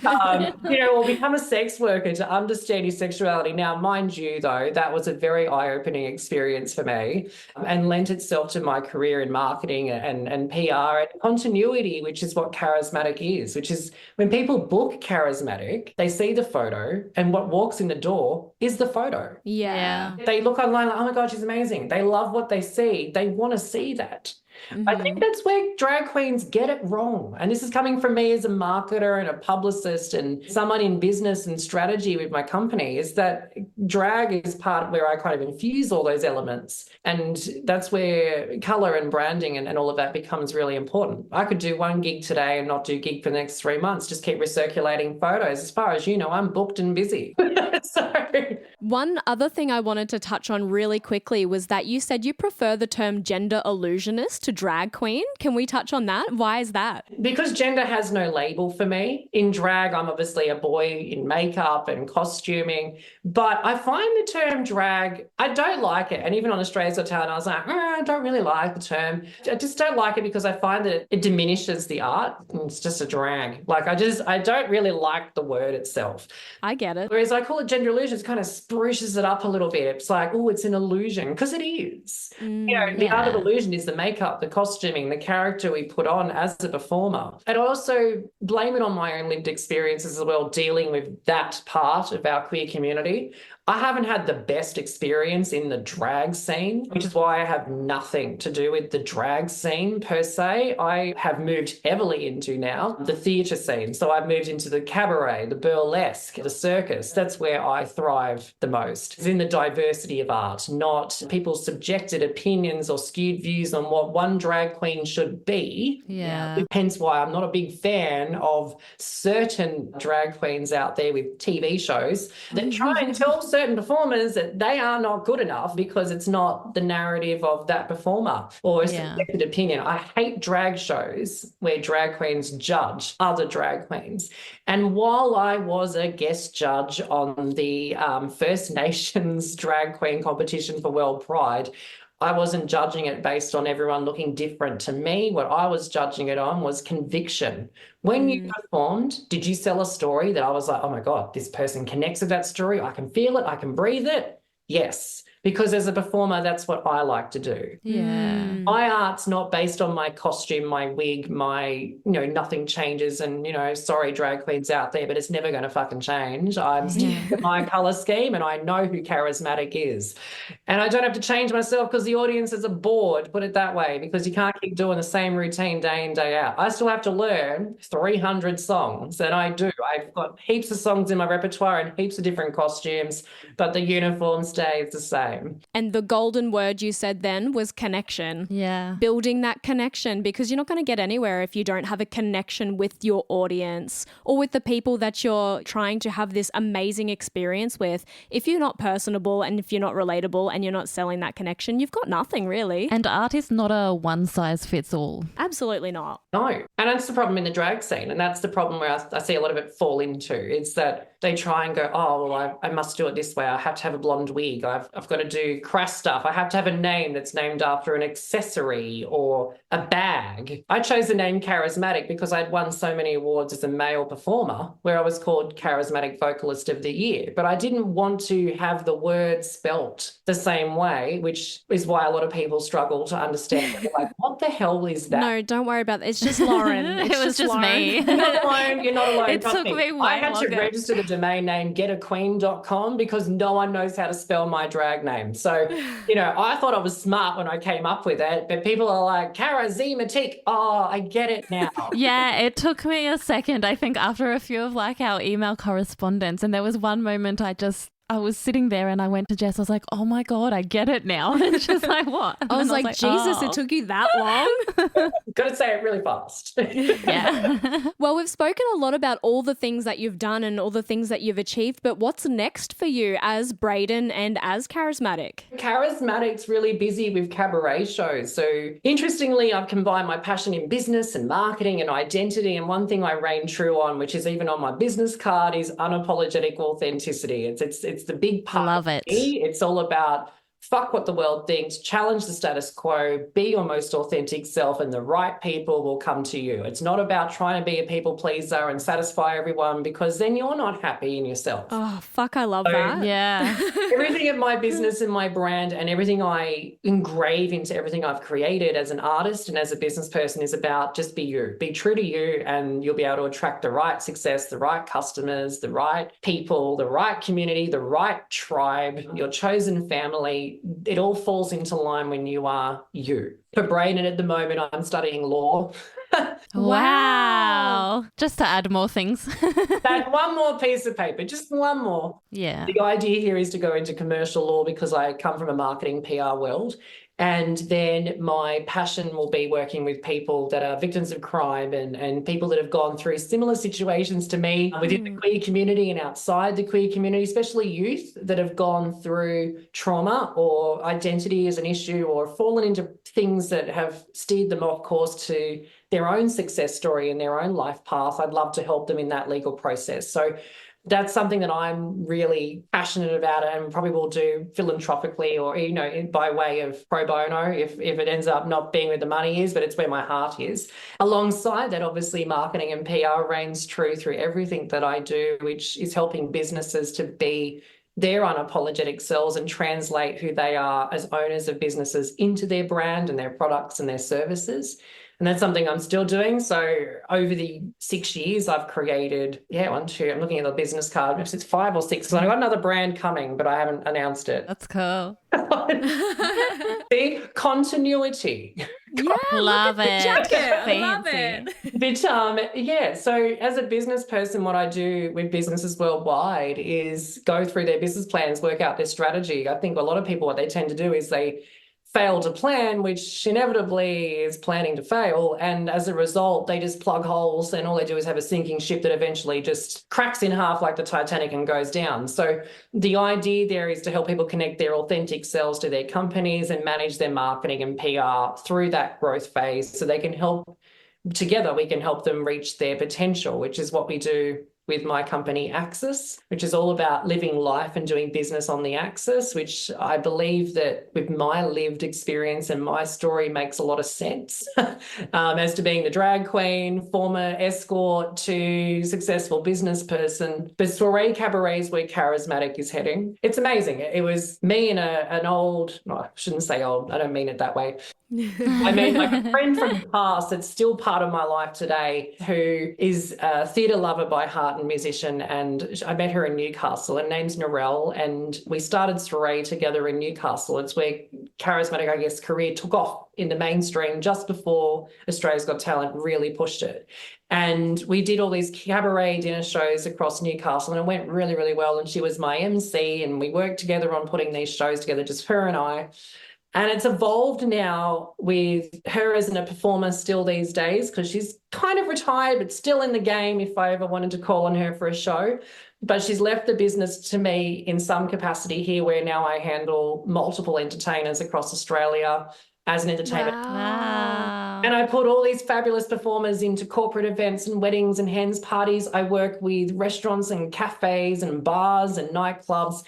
or become a sex worker to understand your sexuality. Now, mind you, though, that was a very eye-opening experience for me and lent itself to my career in marketing and PR and continuity, which is what Kara Zmatiq is, which is when people book Kara Zmatiq, they see the photo and what walks in the door is the photo. Yeah. They look online like, oh my God, she's amazing. They love what they see. They want to see that. Mm-hmm. I think that's where drag queens get it wrong. And this is coming from me as a marketer and a publicist and someone in business and strategy with my company, is that drag is part where I kind of infuse all those elements. And that's where colour and branding and all of that becomes really important. I could do one gig today and not do gig for the next 3 months, just keep recirculating photos. As far as you know, I'm booked and busy. One other thing I wanted to touch on really quickly was that you said you prefer the term gender illusionist to drag queen. Can we touch on that? Why is that? Because gender has no label for me. In drag, I'm obviously a boy in makeup and costuming, but I find the term drag, I don't like it. And even on Australia's Got Talent, I was like, I don't really like the term. I just don't like it because I find that it diminishes the art. It's just a drag. Like I don't really like the word itself. I get it. Whereas I call it gender illusion, it kind of spruces it up a little bit. It's like, oh, it's an illusion, because it is. The art of illusion is the makeup, the costuming, the character we put on as a performer. And I also blame it on my own lived experiences as well, dealing with that part of our queer community. I haven't had the best experience in the drag scene, which is why I have nothing to do with the drag scene per se. I have moved heavily into now the theatre scene. So I've moved into the cabaret, the burlesque, the circus. That's where I thrive the most. It's in the diversity of art, not people's subjected opinions or skewed views on what one drag queen should be. Yeah. Hence why I'm not a big fan of certain drag queens out there with TV shows that try and tell certain performers that they are not good enough because it's not the narrative of that performer or a subjective opinion. I hate drag shows where drag queens judge other drag queens. And while I was a guest judge on the First Nations drag queen competition for World Pride, I wasn't judging it based on everyone looking different to me. What I was judging it on was conviction. When you performed, did you sell a story that I was like, oh my God, this person connects with that story. I can feel it. I can breathe it. Yes. Because as a performer, that's what I like to do. Yeah. My art's not based on my costume, my wig, nothing changes. And, sorry, drag queens out there, but it's never going to fucking change. I'm sticking to my colour scheme and I know who Kara Zmatiq is. And I don't have to change myself because the audiences are bored, put it that way, because you can't keep doing the same routine day in, day out. I still have to learn 300 songs, and I do. I've got heaps of songs in my repertoire and heaps of different costumes, but the uniform stays the same. And the golden word you said then was connection. Yeah. Building that connection, because you're not going to get anywhere if you don't have a connection with your audience or with the people that you're trying to have this amazing experience with. If you're not personable and if you're not relatable and you're not selling that connection, you've got nothing really. And art is not a one size fits all. Absolutely not. No. And that's the problem in the drag scene. And that's the problem where I see a lot of it fall into. It's that they try and go, oh, well, I must do it this way. I have to have a blonde wig. I've got to do crass stuff. I have to have a name that's named after an accessory or a bag. I chose the name Kara Zmatiq because I'd won so many awards as a male performer where I was called Kara Zmatiq Vocalist of the Year. But I didn't want to have the word spelt the same way, which is why a lot of people struggle to understand. They're like, what the hell is that? No, don't worry about that. It's just Lauren. It was just Lauren. me. You're not alone. You're not alone. It took me way I had longer. to register the domain name getaqueen.com because no one knows how to spell my drag name. So, I thought I was smart when I came up with it, but people are like, Kara Zmatiq. Oh, I get it now. Yeah, it took me a second, I think, after a few of our email correspondence. And there was one moment I was sitting there and I went to Jess. I was like, oh my God, I get it now. And she's like, what? And I was like, Jesus, oh. it took you that long? Got to say it really fast. Yeah. Well, we've spoken a lot about all the things that you've done and all the things that you've achieved, but what's next for you as Braeden and as Kara Zmatiq? Kara Zmatiq's really busy with cabaret shows. So interestingly, I've combined my passion in business and marketing and identity. And one thing I reign true on, which is even on my business card, is unapologetic authenticity. It's the big part. Love it. Of me. It's all about fuck what the world thinks, challenge the status quo, be your most authentic self, and the right people will come to you. It's not about trying to be a people pleaser and satisfy everyone, because then you're not happy in yourself. Oh, fuck, I love that. Yeah. Everything of my business and my brand and everything I engrave into everything I've created as an artist and as a business person is about just be you. Be true to you, and you'll be able to attract the right success, the right customers, the right people, the right community, the right tribe, your chosen family. It all falls into line when you are you. For Braeden, at the moment, I'm studying law. Wow. Just to add more things. Add one more piece of paper, just one more. Yeah. The idea here is to go into commercial law because I come from a marketing PR world. And then my passion will be working with people that are victims of crime and people that have gone through similar situations to me within the queer community and outside the queer community, especially youth that have gone through trauma or identity as an issue or fallen into things that have steered them off course to their own success story and their own life path. I'd love to help them in that legal process. So that's something that I'm really passionate about and probably will do philanthropically or, by way of pro bono if it ends up not being where the money is, but it's where my heart is. Alongside that, obviously, marketing and PR reigns true through everything that I do, which is helping businesses to be their unapologetic selves and translate who they are as owners of businesses into their brand and their products and their services. And that's something I'm still doing. So over the 6 years, I've created, one, two, I'm looking at the business card. It's 5 or 6. So I've got another brand coming, but I haven't announced it. That's cool. See, continuity. Yeah, Love look at it. the jacket. I love Fancy. it. So as a business person, what I do with businesses worldwide is go through their business plans, work out their strategy. I think a lot of people, what they tend to do is they fail to plan, which inevitably is planning to fail. And as a result, they just plug holes and all they do is have a sinking ship that eventually just cracks in half like the Titanic and goes down. So the idea there is to help people connect their authentic selves to their companies and manage their marketing and PR through that growth phase so they can help together, we can help them reach their potential, which is what we do with my company Axis, which is all about living life and doing business on the axis, which I believe that with my lived experience and my story makes a lot of sense as to being the drag queen, former escort to successful business person. But soiree cabaret is where Kara Zmatiq is heading. It's amazing. It was me and an old, no, I shouldn't say old, I don't mean it that way. I mean, like a friend from the past that's still part of my life today who is a theatre lover by heart and musician. And I met her in Newcastle. Her name's Narelle. And we started soiree together in Newcastle. It's where Kara Zmatiq, I guess, career took off in the mainstream just before Australia's Got Talent really pushed it. And we did all these cabaret dinner shows across Newcastle and it went really, really well. And she was my MC and we worked together on putting these shows together, just her and I. And it's evolved now with her as a performer still these days because she's kind of retired but still in the game if I ever wanted to call on her for a show. But she's left the business to me in some capacity here where now I handle multiple entertainers across Australia as an entertainment. Wow. And I put all these fabulous performers into corporate events and weddings and hens parties. I work with restaurants and cafes and bars and nightclubs,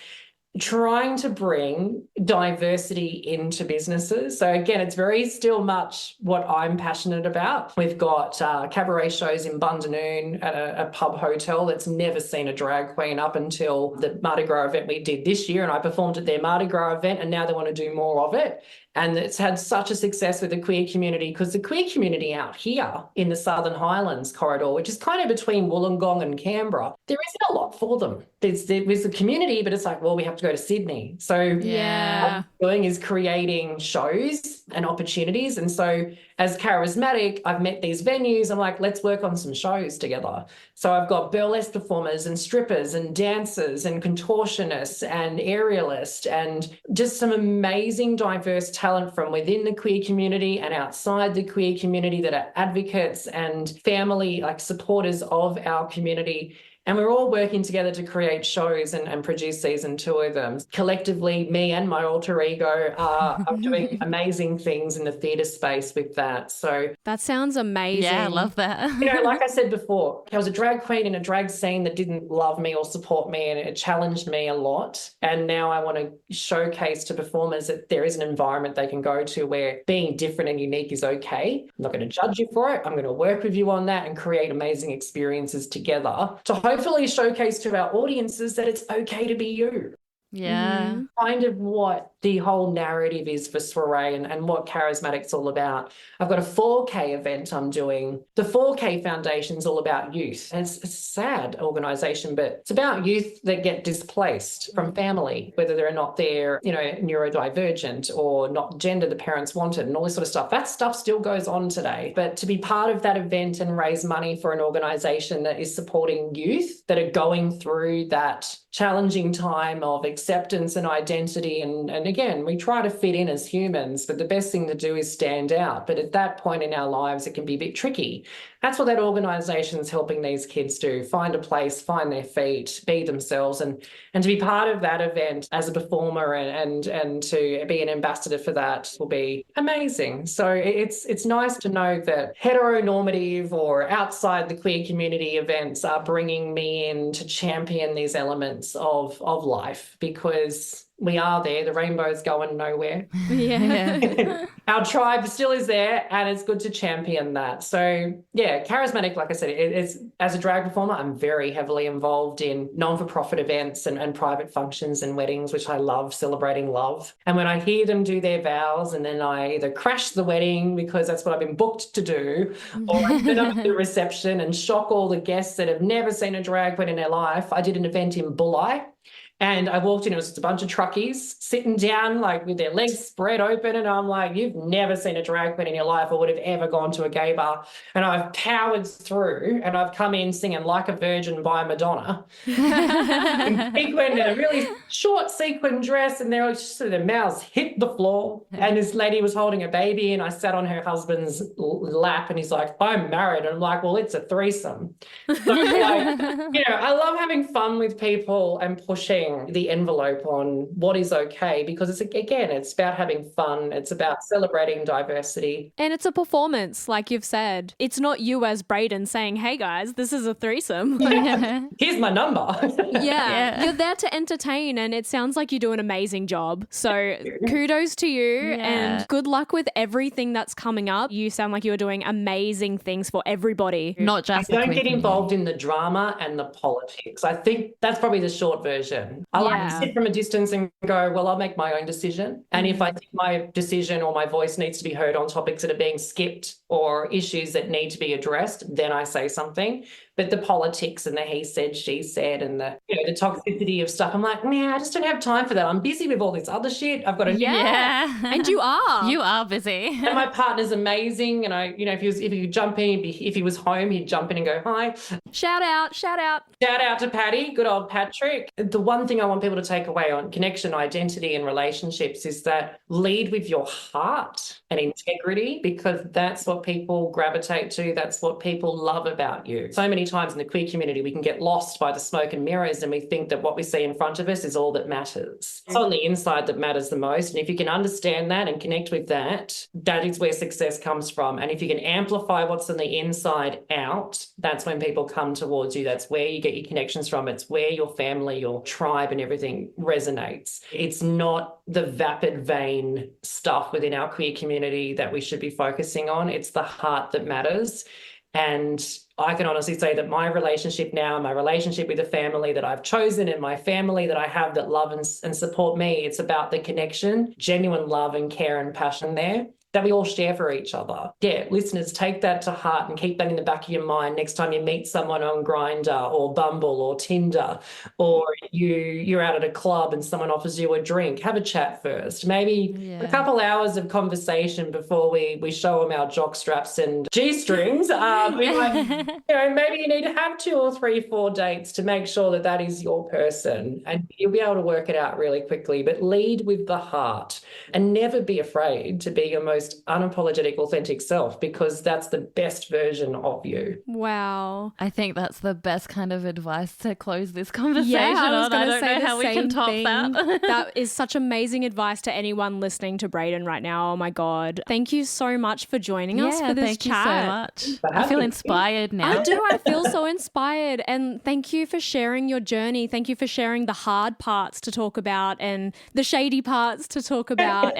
trying to bring diversity into businesses. So again, it's very still much what I'm passionate about. We've got cabaret shows in Bundanoon at a pub hotel that's never seen a drag queen up until the Mardi Gras event we did this year. And I performed at their Mardi Gras event and now they want to do more of it. And it's had such a success with the queer community because the queer community out here in the Southern Highlands corridor, which is kind of between Wollongong and Canberra, there isn't a lot for them. There's a community, but it's like, well, we have to go to Sydney. So Yeah. what I'm doing is creating shows and opportunities. And so as Kara Zmatiq, I've met these venues. I'm like, let's work on some shows together. So I've got burlesque performers and strippers and dancers and contortionists and aerialists and just some amazing diverse talent from within the queer community and outside the queer community that are advocates and family, like supporters of our community. And we're all working together to create shows and produce season 2 of them. Collectively, me and my alter ego are doing amazing things in the theatre space with that. So that sounds amazing. Yeah, I love that. like I said before, I was a drag queen in a drag scene that didn't love me or support me, and it challenged me a lot. And now I want to showcase to performers that there is an environment they can go to where being different and unique is okay. I'm not going to judge you for it. I'm going to work with you on that and create amazing experiences together to hopefully showcase to our audiences that it's okay to be you. Yeah. Kind of what the whole narrative is for soiree and what Kara Zmatiq's all about. I've got a 4K event I'm doing. The 4K Foundation's all about youth. And it's a sad organisation, but it's about youth that get displaced from family, whether they're not they're, neurodivergent or not gender the parents wanted and all this sort of stuff. That stuff still goes on today. But to be part of that event and raise money for an organisation that is supporting youth that are going through that challenging time of acceptance and identity. And again, we try to fit in as humans, but the best thing to do is stand out. But at that point in our lives, it can be a bit tricky. That's what that organisation's helping these kids do, find a place, find their feet, be themselves. And to be part of that event as a performer and to be an ambassador for that will be amazing. So it's nice to know that heteronormative or outside the queer community events are bringing me in to champion these elements of life, because we are there. The rainbow's going nowhere. Yeah. Our tribe still is there, and it's good to champion that. So, yeah, Kara Zmatiq, like I said, as a drag performer, I'm very heavily involved in non-for-profit events and private functions and weddings, which I love, celebrating love. And when I hear them do their vows and then I either crash the wedding because that's what I've been booked to do, or I turn up at the reception and shock all the guests that have never seen a drag queen in their life. I did an event in Bulli, And I walked in, it was just a bunch of truckies sitting down, like with their legs spread open. And I'm like, you've never seen a drag queen in your life or would have ever gone to a gay bar. And I've powered through and I've come in singing Like a Virgin by Madonna. In sequin, in a really short sequin dress. And they're just, their mouths hit the floor. And this lady was holding a baby and I sat on her husband's lap and he's like, I'm married. And I'm like, well, it's a threesome. So, like, I love having fun with people and pushing the envelope on what is okay, because it's about having fun. It's about celebrating diversity. And it's a performance, like you've said. It's not you as Braeden saying, hey guys, this is a threesome. Here's my number. Yeah. You're there to entertain and it sounds like you do an amazing job. So kudos to you and good luck with everything that's coming up. You sound like you're doing amazing things for everybody. Not just don't get involved in the drama and the politics. I think that's probably the short version. I like to sit from a distance and go, well, I'll make my own decision. And if I think my decision or my voice needs to be heard on topics that are being skipped or issues that need to be addressed, then I say something. But the politics and the he said, she said, and the the toxicity of stuff, I'm like, man, I just don't have time for that. I'm busy with all this other shit. I've got to And you are. You are busy. And my partner's amazing. And if he could jump in, if he was home, he'd jump in and go, hi. Shout out. Shout out to Patty, good old Patrick. The one thing I want people to take away on connection, identity, and relationships is that lead with your heart and integrity, because that's what people gravitate to. That's what people love about you. So many times in the queer community, we can get lost by the smoke and mirrors and we think that what we see in front of us is all that matters. It's on the inside that matters the most. And if you can understand that and connect with that, that is where success comes from. And if you can amplify what's on the inside out, that's when people come towards you. That's where you get your connections from. It's where your family, your tribe and everything resonates. It's not the vapid vein stuff within our queer community that we should be focusing on. It's the heart that matters. And I can honestly say that my relationship now, my relationship with the family that I've chosen and my family that I have that love and support me, it's about the connection, genuine love and care and passion there that we all share for each other. Yeah, listeners, take that to heart and keep that in the back of your mind next time you meet someone on Grindr or Bumble or Tinder, or you're out at a club and someone offers you a drink. Have a chat first. Maybe a couple hours of conversation before we show them our jock straps and G-strings. Maybe you need to have 2 or 3, 4 dates to make sure that that is your person, and you'll be able to work it out really quickly. But lead with the heart and never be afraid to be your most unapologetic, authentic self, because that's the best version of you. Wow. I think that's the best kind of advice to close this conversation I don't know how we can top that. That is such amazing advice to anyone listening to Braeden right now. Oh my God. Thank you so much for joining us for this chat. Thank you so much. I feel inspired now. I do. I feel so inspired. And thank you for sharing your journey. Thank you for sharing the hard parts to talk about and the shady parts to talk about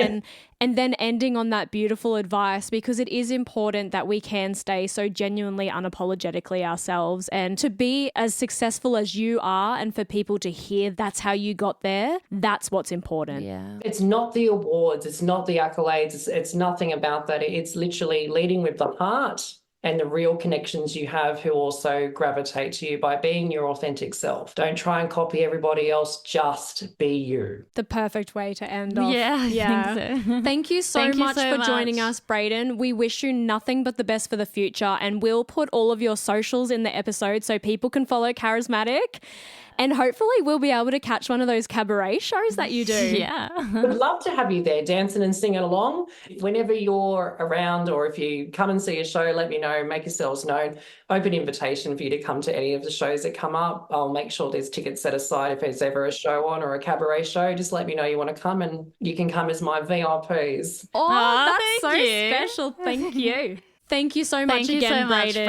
and then ending on that beautiful advice, because it is important that we can stay so genuinely unapologetically ourselves, and to be as successful as you are and for people to hear that's how you got there, that's what's important. Yeah. It's not the awards, it's not the accolades, it's nothing about that. It's literally leading with the heart and the real connections you have who also gravitate to you by being your authentic self. Don't try and copy everybody else, just be you. The perfect way to end off. Yeah, I think so. Thank you so much for joining us, Braeden. We wish you nothing but the best for the future, and we'll put all of your socials in the episode so people can follow Kara Zmatiq. And hopefully we'll be able to catch one of those cabaret shows that you do. Yeah. Would love to have you there dancing and singing along. Whenever you're around, or if you come and see a show, let me know, make yourselves known. Open invitation for you to come to any of the shows that come up. I'll make sure there's tickets set aside if there's ever a show on or a cabaret show. Just let me know you want to come and you can come as my VIPs. Oh, that's so special. Thank you. Thank you so much again, Braeden.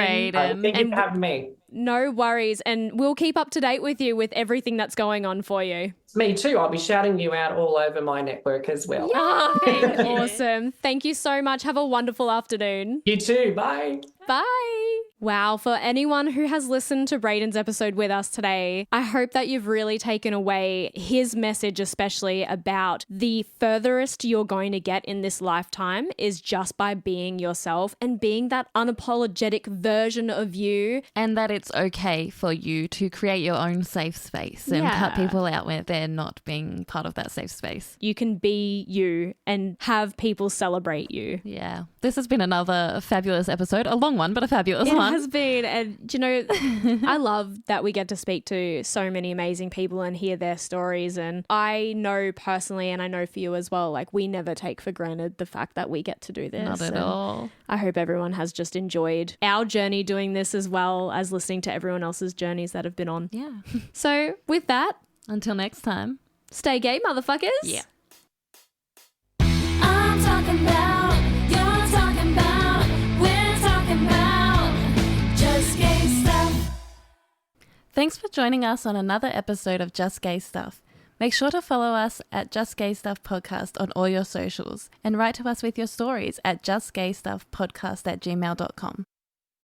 Thank you for having me. No worries. And we'll keep up to date with you with everything that's going on for you. Me too. I'll be shouting you out all over my network as well. Awesome. Thank you so much. Have a wonderful afternoon. You too. Bye. Bye. Wow, for anyone who has listened to Braeden's episode with us today, I hope that you've really taken away his message, especially about the furthest you're going to get in this lifetime is just by being yourself and being that unapologetic version of you. And that it's okay for you to create your own safe space and cut people out when they're not being part of that safe space. You can be you and have people celebrate you. Yeah. This has been another fabulous episode, a long one, but a fabulous one. It has been. And, you know, I love that we get to speak to so many amazing people and hear their stories. And I know personally, and I know for you as well, like we never take for granted the fact that we get to do this. Not at all. I hope everyone has just enjoyed our journey doing this as well as listening to everyone else's journeys that have been on. Yeah. So with that, until next time, stay gay, motherfuckers. Yeah. I'm talking about, you're talking about, we're talking about just gay stuff. Thanks for joining us on another episode of Just Gay Stuff. Make sure to follow us at Just Gay Stuff Podcast on all your socials and write to us with your stories at justgaystuffpodcast@gmail.com.